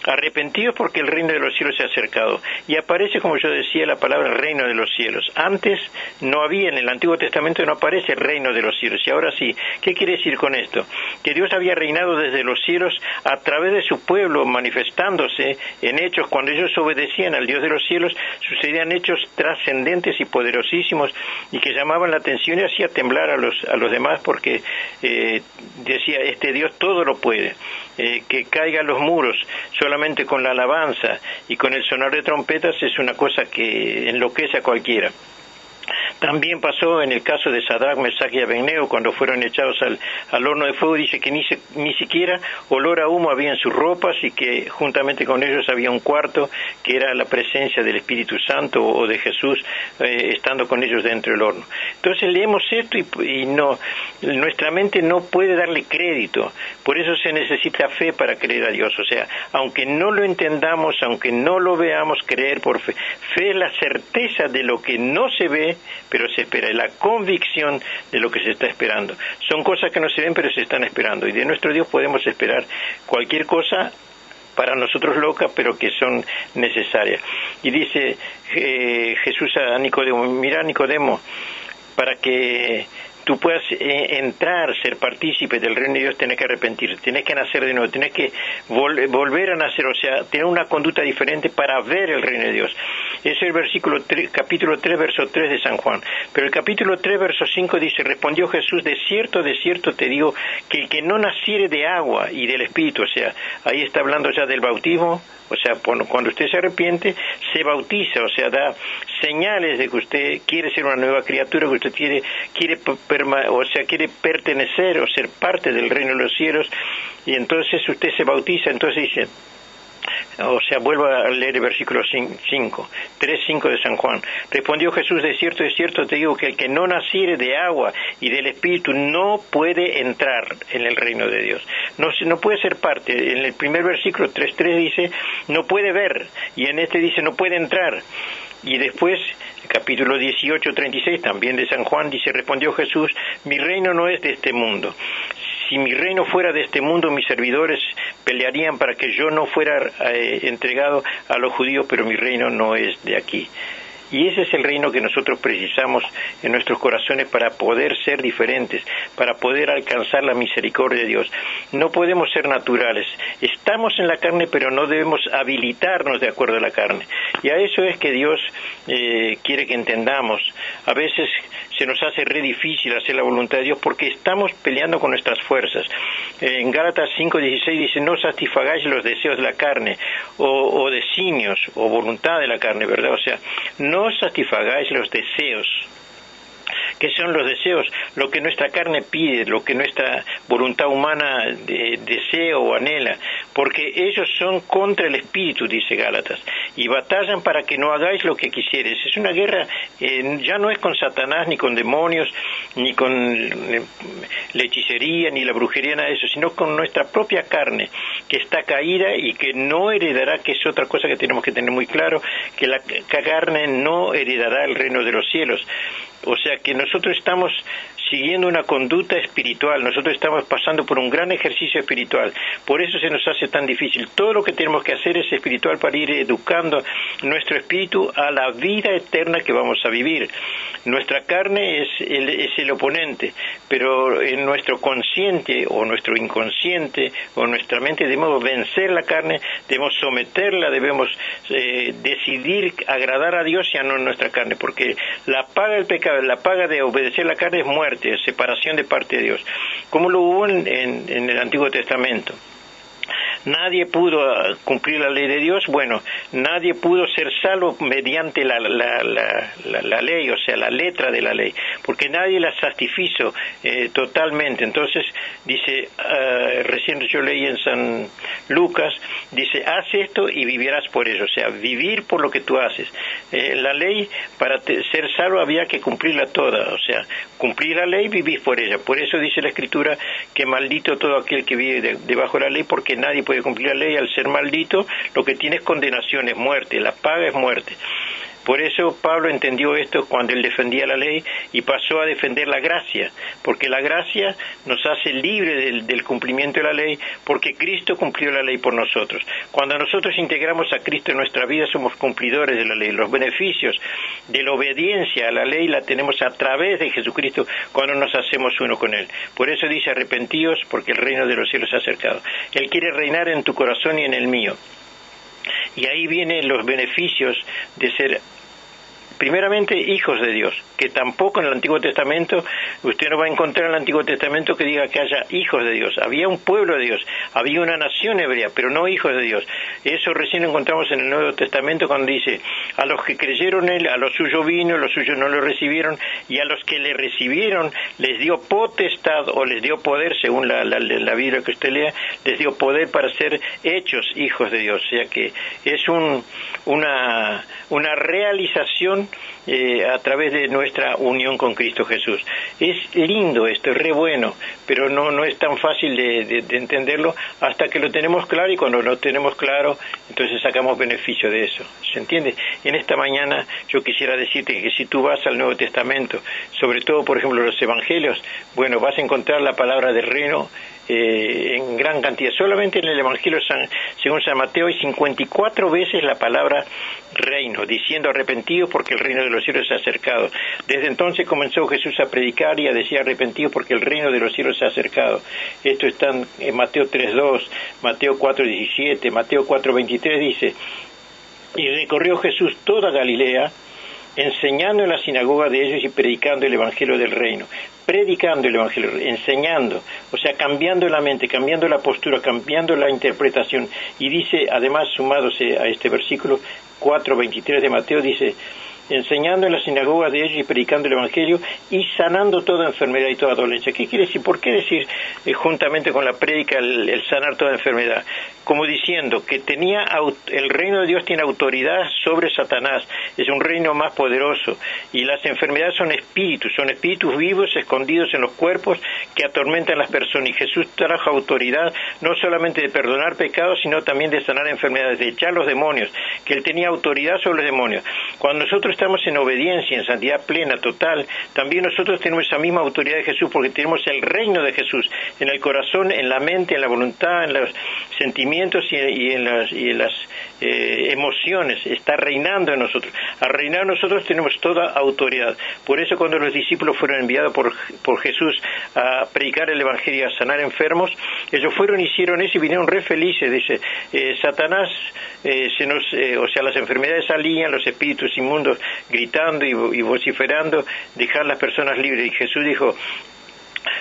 arrepentidos porque el reino de los cielos se ha acercado. Y aparece, como yo decía, la palabra reino de los cielos. Antes no había, en el Antiguo Testamento no aparece el reino de los cielos, y ahora sí. ¿Qué quiere decir con esto? Que Dios había reinado desde los cielos a través de su pueblo, manifestándose en hechos. Cuando ellos obedecían al Dios de los cielos, sucedían hechos trascendentes y poderosísimos, y que llamaban la atención y hacía temblar a los demás, porque decía, este Dios todo lo puede, que caigan los muros solamente con la alabanza y con el sonar de trompetas es una cosa que enloquece a cualquiera. También pasó en el caso de Sadrach, Mesach y Abednego, cuando fueron echados al horno de fuego. Dice que ni siquiera olor a humo había en sus ropas, y que juntamente con ellos había un cuarto que era la presencia del Espíritu Santo o de Jesús estando con ellos dentro del horno. Entonces leemos esto y no, nuestra mente no puede darle crédito. Por eso se necesita fe para creer a Dios. O sea, aunque no lo entendamos, aunque no lo veamos, creer por fe. Fe es la certeza de lo que no se ve, pero se espera, la convicción de lo que se está esperando. Son cosas que no se ven, pero se están esperando, y de nuestro Dios podemos esperar cualquier cosa, para nosotros locas, pero que son necesarias. Y dice Jesús a Nicodemo, mira Nicodemo, para que tú puedas entrar, ser partícipe del reino de Dios, tenés que arrepentirte, tenés que nacer de nuevo, tenés que volver a nacer, o sea, tener una conducta diferente para ver el reino de Dios. Ese es el versículo 3, capítulo 3, verso 3 de San Juan. Pero el capítulo 3, verso 5 dice, respondió Jesús, de cierto te digo, que el que no naciere de agua y del Espíritu, o sea, ahí está hablando ya del bautismo. O sea, cuando usted se arrepiente, se bautiza, o sea, da señales de que usted quiere ser una nueva criatura, que usted quiere pertenecer o ser parte del reino de los cielos, y entonces usted se bautiza. Entonces dice, o sea, vuelvo a leer el versículo 3:5 de San Juan. Respondió Jesús, de cierto te digo, que el que no naciere de agua y del Espíritu no puede entrar en el reino de Dios. No puede ser parte. En el primer versículo 3:3 dice, no puede ver, y en este dice, no puede entrar. Y después, el capítulo 18:36, también de San Juan, dice, respondió Jesús, mi reino no es de este mundo. Si mi reino fuera de este mundo, mis servidores pelearían para que yo no fuera entregado a los judíos, pero mi reino no es de aquí. Y ese es el reino que nosotros precisamos en nuestros corazones para poder ser diferentes, para poder alcanzar la misericordia de Dios. No podemos ser naturales. Estamos en la carne, pero no debemos habilitarnos de acuerdo a la carne. Y a eso es que Dios quiere que entendamos. A veces se nos hace re difícil hacer la voluntad de Dios porque estamos peleando con nuestras fuerzas. En Gálatas 5:16 dice, no satisfagáis los deseos de la carne, o designios, o voluntad de la carne, ¿verdad? O sea, no satisfagáis los deseos. ¿Qué son los deseos? Lo que nuestra carne pide, lo que nuestra voluntad humana desea o anhela, porque ellos son contra el espíritu, dice Gálatas, y batallan para que no hagáis lo que quisieres. Es una guerra, ya no es con Satanás, ni con demonios, ni con la hechicería, ni la brujería, nada de eso, sino con nuestra propia carne, que está caída y que no heredará, que es otra cosa que tenemos que tener muy claro, que la carne no heredará el reino de los cielos. O sea que nosotros estamos siguiendo una conducta espiritual, nosotros estamos pasando por un gran ejercicio espiritual, por eso se nos hace tan difícil. Todo lo que tenemos que hacer es espiritual para ir educando nuestro espíritu a la vida eterna que vamos a vivir. Nuestra carne es el oponente, pero en nuestro consciente o nuestro inconsciente o nuestra mente debemos vencer la carne, debemos someterla, debemos decidir agradar a Dios y a no nuestra carne, porque la paga del pecado, la paga de obedecer la carne es muerte, es separación de parte de Dios, como lo hubo en el Antiguo Testamento. Nadie pudo cumplir la ley de Dios, bueno, nadie pudo ser salvo mediante la ley, o sea, la letra de la ley, porque nadie la satisfizo totalmente. Entonces, dice, recién yo leí en San Lucas, dice, haz esto y vivirás por ello, o sea, vivir por lo que tú haces. La ley, para ser salvo había que cumplirla toda, o sea, cumplir la ley, vivir por ella. Por eso dice la Escritura que maldito todo aquel que vive debajo de la ley, porque nadie puede cumplir la ley. Al ser maldito, lo que tiene es condenación, es muerte, la paga es muerte. Por eso Pablo entendió esto cuando él defendía la ley y pasó a defender la gracia, porque la gracia nos hace libre del cumplimiento de la ley, porque Cristo cumplió la ley por nosotros. Cuando nosotros integramos a Cristo en nuestra vida, somos cumplidores de la ley. Los beneficios de la obediencia a la ley la tenemos a través de Jesucristo cuando nos hacemos uno con Él. Por eso dice, arrepentíos, porque el reino de los cielos se ha acercado. Él quiere reinar en tu corazón y en el mío. Y ahí vienen los beneficios de ser primeramente hijos de Dios, que tampoco en el Antiguo Testamento, usted no va a encontrar en el Antiguo Testamento que diga que haya hijos de Dios. Había un pueblo de Dios, había una nación hebrea, pero no hijos de Dios. Eso recién lo encontramos en el Nuevo Testamento cuando dice, a los que creyeron Él, a los suyos vino, los suyos no lo recibieron, y a los que le recibieron les dio potestad o les dio poder, según la Biblia que usted lea, les dio poder para ser hechos hijos de Dios. O sea que es una realización a través de nuestra unión con Cristo Jesús. Es lindo esto, es re bueno, pero no es tan fácil de entenderlo hasta que lo tenemos claro, y cuando lo tenemos claro, entonces sacamos beneficio de eso. ¿Se entiende? En esta mañana yo quisiera decirte que si tú vas al Nuevo Testamento, sobre todo, por ejemplo, los Evangelios, bueno, vas a encontrar la palabra del reino en gran cantidad. Solamente en el Evangelio según San Mateo hay 54 veces la palabra reino, diciendo arrepentidos porque el reino de los cielos se ha acercado. Desde entonces comenzó Jesús a predicar y a decir arrepentidos porque el reino de los cielos se ha acercado. Esto está en Mateo 3:2, Mateo 4:17, Mateo 4:23 dice, y recorrió Jesús toda Galilea, enseñando en la sinagoga de ellos y predicando el evangelio del reino. Predicando el evangelio, enseñando, o sea, cambiando la mente, cambiando la postura, cambiando la interpretación. Y dice, además, sumándose a este versículo 4:23 de Mateo, dice, enseñando en las sinagogas de ellos y predicando el evangelio y sanando toda enfermedad y toda dolencia. ¿Qué quiere decir? ¿Por qué decir juntamente con la prédica el sanar toda enfermedad? Como diciendo que el reino de Dios tiene autoridad sobre Satanás, es un reino más poderoso, y las enfermedades son espíritus vivos escondidos en los cuerpos que atormentan a las personas, y Jesús trajo autoridad no solamente de perdonar pecados, sino también de sanar enfermedades, de echar los demonios, que Él tenía autoridad sobre los demonios. Cuando nosotros estamos en obediencia, en santidad plena, total, también nosotros tenemos esa misma autoridad de Jesús, porque tenemos el reino de Jesús en el corazón, en la mente, en la voluntad, en los sentimientos y en las emociones. Está reinando en nosotros. Al reinar nosotros tenemos toda autoridad. Por eso cuando los discípulos fueron enviados por Jesús a predicar el evangelio, a sanar enfermos, ellos hicieron eso y vinieron re felices. Dice, Satanás, las enfermedades salían, los espíritus inmundos gritando y vociferando, dejar las personas libres. Y Jesús dijo: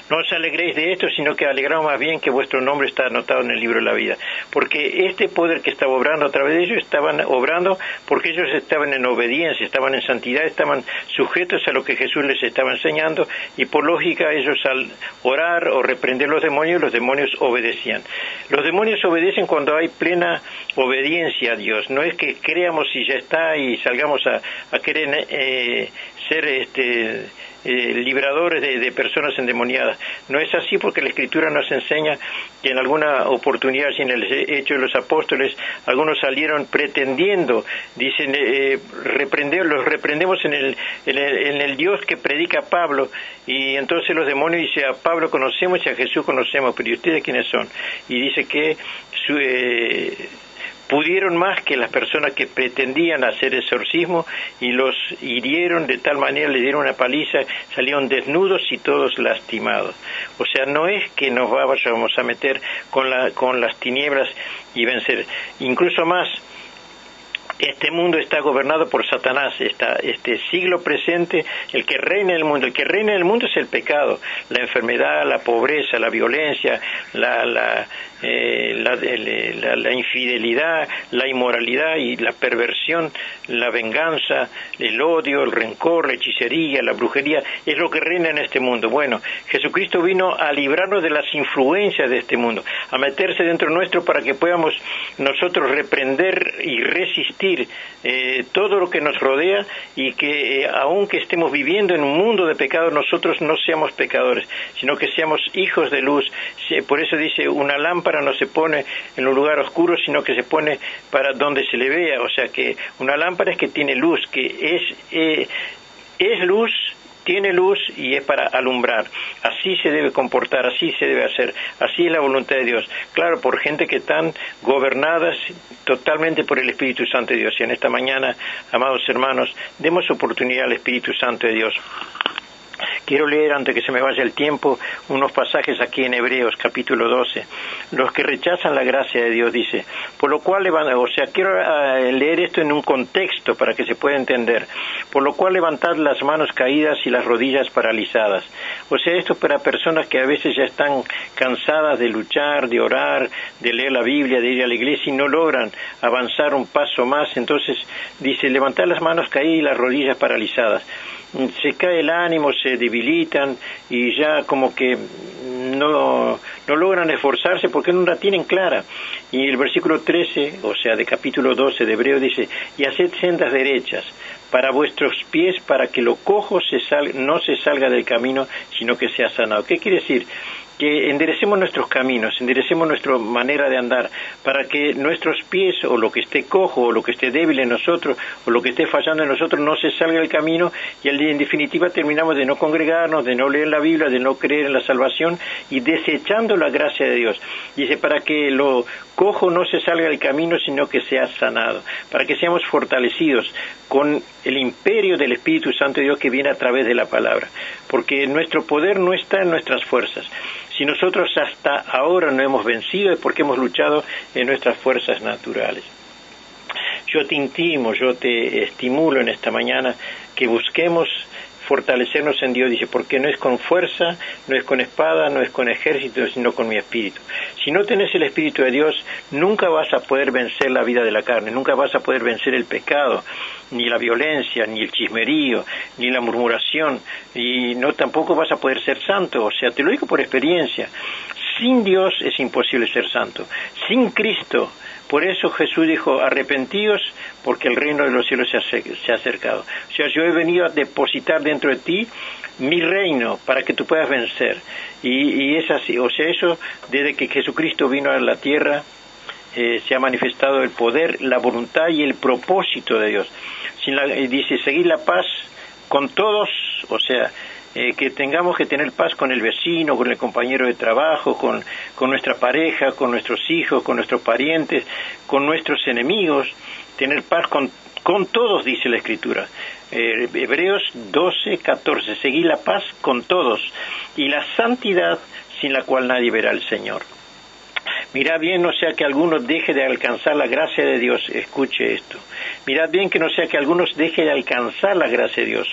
no os alegréis de esto, sino que alegraos más bien que vuestro nombre está anotado en el libro de la vida. Porque este poder que estaba obrando a través de ellos, estaban obrando porque ellos estaban en obediencia, estaban en santidad, estaban sujetos a lo que Jesús les estaba enseñando, y por lógica ellos al orar o reprender los demonios obedecían. Los demonios obedecen cuando hay plena obediencia a Dios. No es que creamos y ya está y salgamos a querer ser libradores de personas endemoniadas. No es así, porque la Escritura nos enseña que en alguna oportunidad, en el Hecho de los Apóstoles, algunos salieron pretendiendo, dicen, los reprendemos en el Dios que predica Pablo, y entonces los demonios dicen: a Pablo conocemos y a Jesús conocemos, pero ¿y ustedes quiénes son? Y dice que pudieron más que las personas que pretendían hacer exorcismo, y los hirieron de tal manera, le dieron una paliza, salieron desnudos y todos lastimados. O sea, no es que nos vayamos a meter con las tinieblas y vencer. Incluso más, este mundo está gobernado por Satanás. Este siglo presente, el que reina en el mundo es el pecado, la enfermedad, la pobreza, la violencia, la infidelidad, la inmoralidad y la perversión, la venganza, el odio, el rencor, la hechicería, la brujería, es lo que reina en este mundo. Bueno, Jesucristo vino a librarnos de las influencias de este mundo, a meterse dentro nuestro para que podamos nosotros reprender y resistir todo lo que nos rodea, y que aunque estemos viviendo en un mundo de pecado, nosotros no seamos pecadores, sino que seamos hijos de luz. Por eso dice: una lámpara no se pone en un lugar oscuro, sino que se pone para donde se le vea. O sea, que una lámpara es que tiene luz, que es luz, tiene luz y es para alumbrar. Así se debe comportar, así se debe hacer, así es la voluntad de Dios. Claro, por gente que están gobernadas totalmente por el Espíritu Santo de Dios. Y en esta mañana, amados hermanos, demos oportunidad al Espíritu Santo de Dios. Quiero leer, antes que se me vaya el tiempo, unos pasajes aquí en Hebreos, capítulo 12. Los que rechazan la gracia de Dios, dice, por lo cual, quiero leer esto en un contexto para que se pueda entender. Por lo cual levantad las manos caídas y las rodillas paralizadas. O sea, esto es para personas que a veces ya están cansadas de luchar, de orar, de leer la Biblia, de ir a la iglesia y no logran avanzar un paso más. Entonces dice: levantad las manos caídas y las rodillas paralizadas. Se cae el ánimo, se debilitan y ya como que no logran esforzarse porque no la tienen clara. Y el versículo 13, o sea, de capítulo 12 de Hebreo, dice: y haced sendas derechas para vuestros pies, para que lo cojo no se salga del camino, sino que sea sanado. ¿Qué quiere decir? Que enderecemos nuestros caminos, enderecemos nuestra manera de andar, para que nuestros pies, o lo que esté cojo, o lo que esté débil en nosotros, o lo que esté fallando en nosotros, no se salga del camino, y en definitiva terminamos de no congregarnos, de no leer la Biblia, de no creer en la salvación, y desechando la gracia de Dios. Dice: para que lo cojo no se salga del camino, sino que sea sanado, para que seamos fortalecidos con el imperio del Espíritu Santo de Dios que viene a través de la palabra, porque nuestro poder no está en nuestras fuerzas. Si nosotros hasta ahora no hemos vencido, es porque hemos luchado en nuestras fuerzas naturales. Yo te intimo, yo te estimulo en esta mañana que busquemos fortalecernos en Dios, dice, porque no es con fuerza, no es con espada, no es con ejército, sino con mi espíritu. Si no tenés el Espíritu de Dios, nunca vas a poder vencer la vida de la carne, nunca vas a poder vencer el pecado, ni la violencia, ni el chismerío, ni la murmuración, y no tampoco vas a poder ser santo. O sea, te lo digo por experiencia. Sin Dios es imposible ser santo. Sin Cristo. Por eso Jesús dijo: arrepentíos, porque el reino de los cielos se ha acercado. O sea, yo he venido a depositar dentro de ti mi reino para que tú puedas vencer. Y es así. O sea, eso, desde que Jesucristo vino a la tierra, se ha manifestado el poder, la voluntad y el propósito de Dios. Dice: seguid la paz con todos, o sea, que tengamos que tener paz con el vecino, con el compañero de trabajo, con nuestra pareja, con nuestros hijos, con nuestros parientes, con nuestros enemigos, tener paz con todos, dice la Escritura. Hebreos 12:14, seguid la paz con todos y la santidad, sin la cual nadie verá al Señor. Mirad bien, no sea que alguno deje de alcanzar la gracia de Dios. Escuche esto. Mirad bien que no sea que algunos deje de alcanzar la gracia de Dios,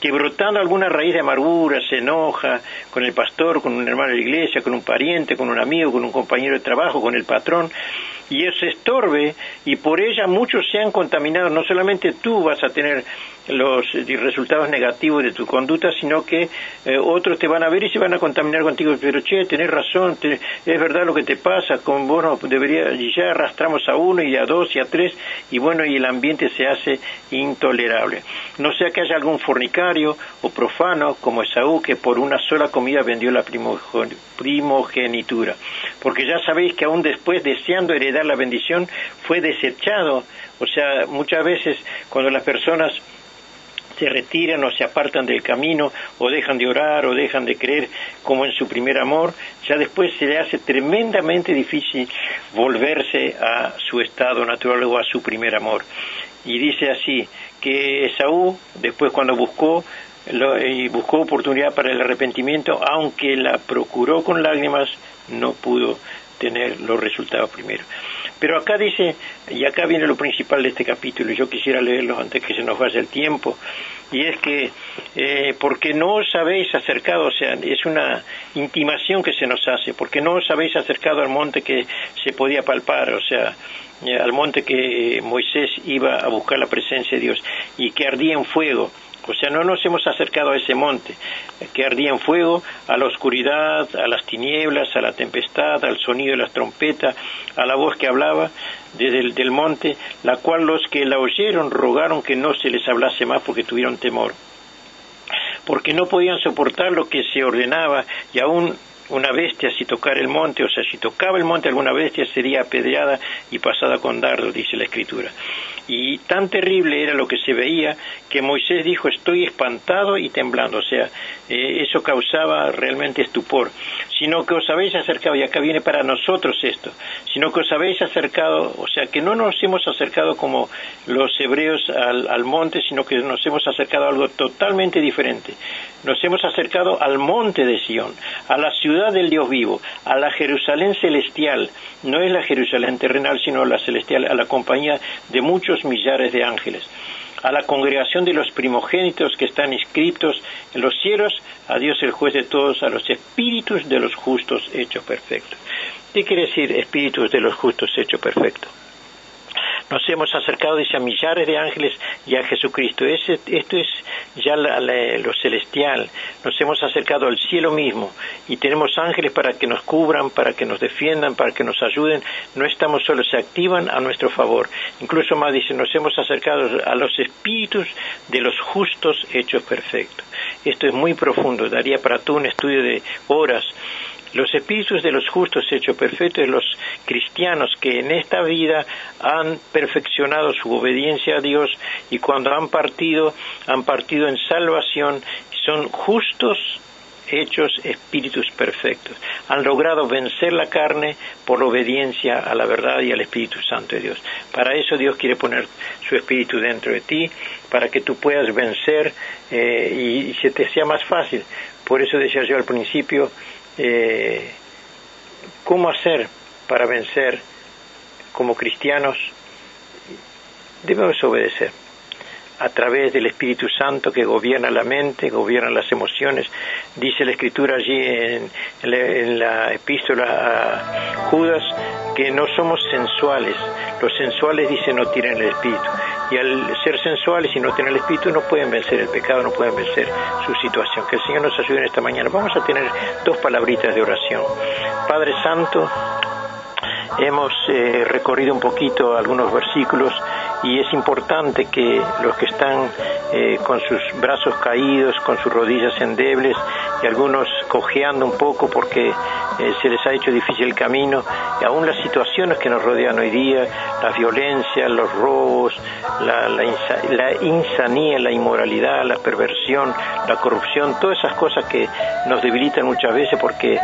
que brotando alguna raíz de amargura se enoja con el pastor, con un hermano de la iglesia, con un pariente, con un amigo, con un compañero de trabajo, con el patrón, y eso estorbe, y por ella muchos se han contaminado. No solamente tú vas a tener los resultados negativos de tu conducta, sino que otros te van a ver y se van a contaminar contigo. Pero che, tenés razón, es verdad lo que te pasa, con vos no debería, y ya arrastramos a uno y a dos y a tres, y bueno, y el ambiente se hace intolerable. No sea que haya algún fornicario o profano como Esaú, que por una sola comida vendió la primogenitura, porque ya sabéis que aún después, deseando heredar la bendición, fue desechado. O sea, muchas veces cuando las personas se retiran o se apartan del camino, o dejan de orar, o dejan de creer como en su primer amor, ya después se le hace tremendamente difícil volverse a su estado natural o a su primer amor. Y dice así, que Esaú, después cuando buscó oportunidad para el arrepentimiento, aunque la procuró con lágrimas, no pudo tener los resultados primero. Pero acá dice, y acá viene lo principal de este capítulo, y yo quisiera leerlo antes que se nos vaya el tiempo, y es que porque no os habéis acercado, o sea, es una intimación que se nos hace, porque no os habéis acercado al monte que se podía palpar, o sea, al monte que Moisés iba a buscar la presencia de Dios, y que ardía en fuego. O sea, no nos hemos acercado a ese monte que ardía en fuego, a la oscuridad, a las tinieblas, a la tempestad, al sonido de las trompetas, a la voz que hablaba desde el monte, la cual los que la oyeron rogaron que no se les hablase más porque tuvieron temor, porque no podían soportar lo que se ordenaba, y aún una bestia si tocara el monte, o sea, si tocaba el monte alguna bestia, sería apedreada y pasada con dardo, dice la Escritura. Y tan terrible era lo que se veía que Moisés dijo, estoy espantado y temblando, o sea, eso causaba realmente estupor. Sino que os habéis acercado, y acá viene para nosotros esto, sino que os habéis acercado, o sea, que no nos hemos acercado como los hebreos al monte, sino que nos hemos acercado a algo totalmente diferente. Nos hemos acercado al monte de Sión, a la ciudad del Dios vivo, a la Jerusalén celestial. No es la Jerusalén terrenal, sino la celestial, a la compañía de muchos millares de ángeles, a la congregación de los primogénitos que están inscritos en los cielos, a Dios el juez de todos, a los espíritus de los justos hechos perfectos. ¿Qué quiere decir espíritus de los justos hechos perfectos? Nos hemos acercado, dice, a millares de ángeles y a Jesucristo. Esto es ya lo celestial. Nos hemos acercado al cielo mismo y tenemos ángeles para que nos cubran, para que nos defiendan, para que nos ayuden. No estamos solos, se activan a nuestro favor. Incluso más dice, nos hemos acercado a los espíritus de los justos hechos perfectos. Esto es muy profundo, daría para todo un estudio de horas. Los espíritus de los justos hechos perfectos, los cristianos que en esta vida han perfeccionado su obediencia a Dios, y cuando han partido en salvación, son justos hechos espíritus perfectos. Han logrado vencer la carne por obediencia a la verdad y al Espíritu Santo de Dios. Para eso Dios quiere poner su Espíritu dentro de ti, para que tú puedas vencer y se te sea más fácil. Por eso decía yo al principio, ¿cómo hacer para vencer como cristianos? Debemos obedecer a través del Espíritu Santo que gobierna la mente, gobierna las emociones. Dice la Escritura allí en la epístola a Judas que no somos sensuales. Los sensuales, dice, no tienen el Espíritu. Y al ser sensuales y no tener el Espíritu no pueden vencer el pecado, no pueden vencer su situación. Que el Señor nos ayude en esta mañana. Vamos a tener 2 palabritas de oración. Padre Santo, hemos recorrido un poquito algunos versículos, y es importante que los que están con sus brazos caídos, con sus rodillas endebles, y algunos cojeando un poco porque se les ha hecho difícil el camino, y aún las situaciones que nos rodean hoy día, la violencia, los robos, la insanía, la inmoralidad, la perversión, la corrupción, todas esas cosas que nos debilitan muchas veces porque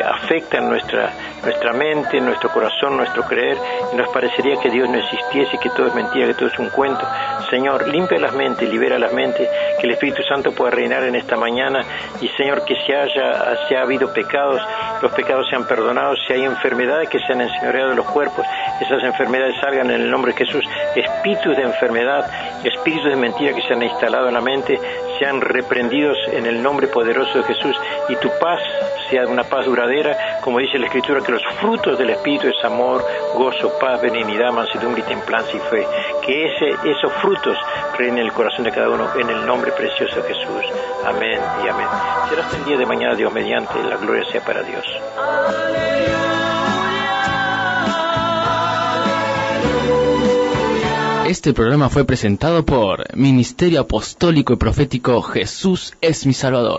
afectan nuestra mente, nuestro corazón, nuestro creer, y nos parecería que Dios no existiese, que todo es mentira, que todo es un cuento. Señor, limpia las mentes, libera las mentes, que el Espíritu Santo pueda reinar en esta mañana, y Señor, que si ha habido pecados, los pecados sean perdonados, si hay enfermedades que sean enseñoreados de los cuerpos, esas enfermedades salgan en el nombre de Jesús. Espíritus de enfermedad, espíritus de mentira que se han instalado en la mente, sean reprendidos en el nombre poderoso de Jesús, y tu paz sea una paz duradera, como dice la Escritura, que los frutos del Espíritu es amor, gozo, paz, benignidad, mansedumbre y templanza y fe. Que esos frutos reinen en el corazón de cada uno, en el nombre precioso de Jesús. Amén y amén. Será hasta el día de mañana, Dios mediante, la gloria sea para Dios. Este programa fue presentado por Ministerio Apostólico y Profético Jesús es mi Salvador.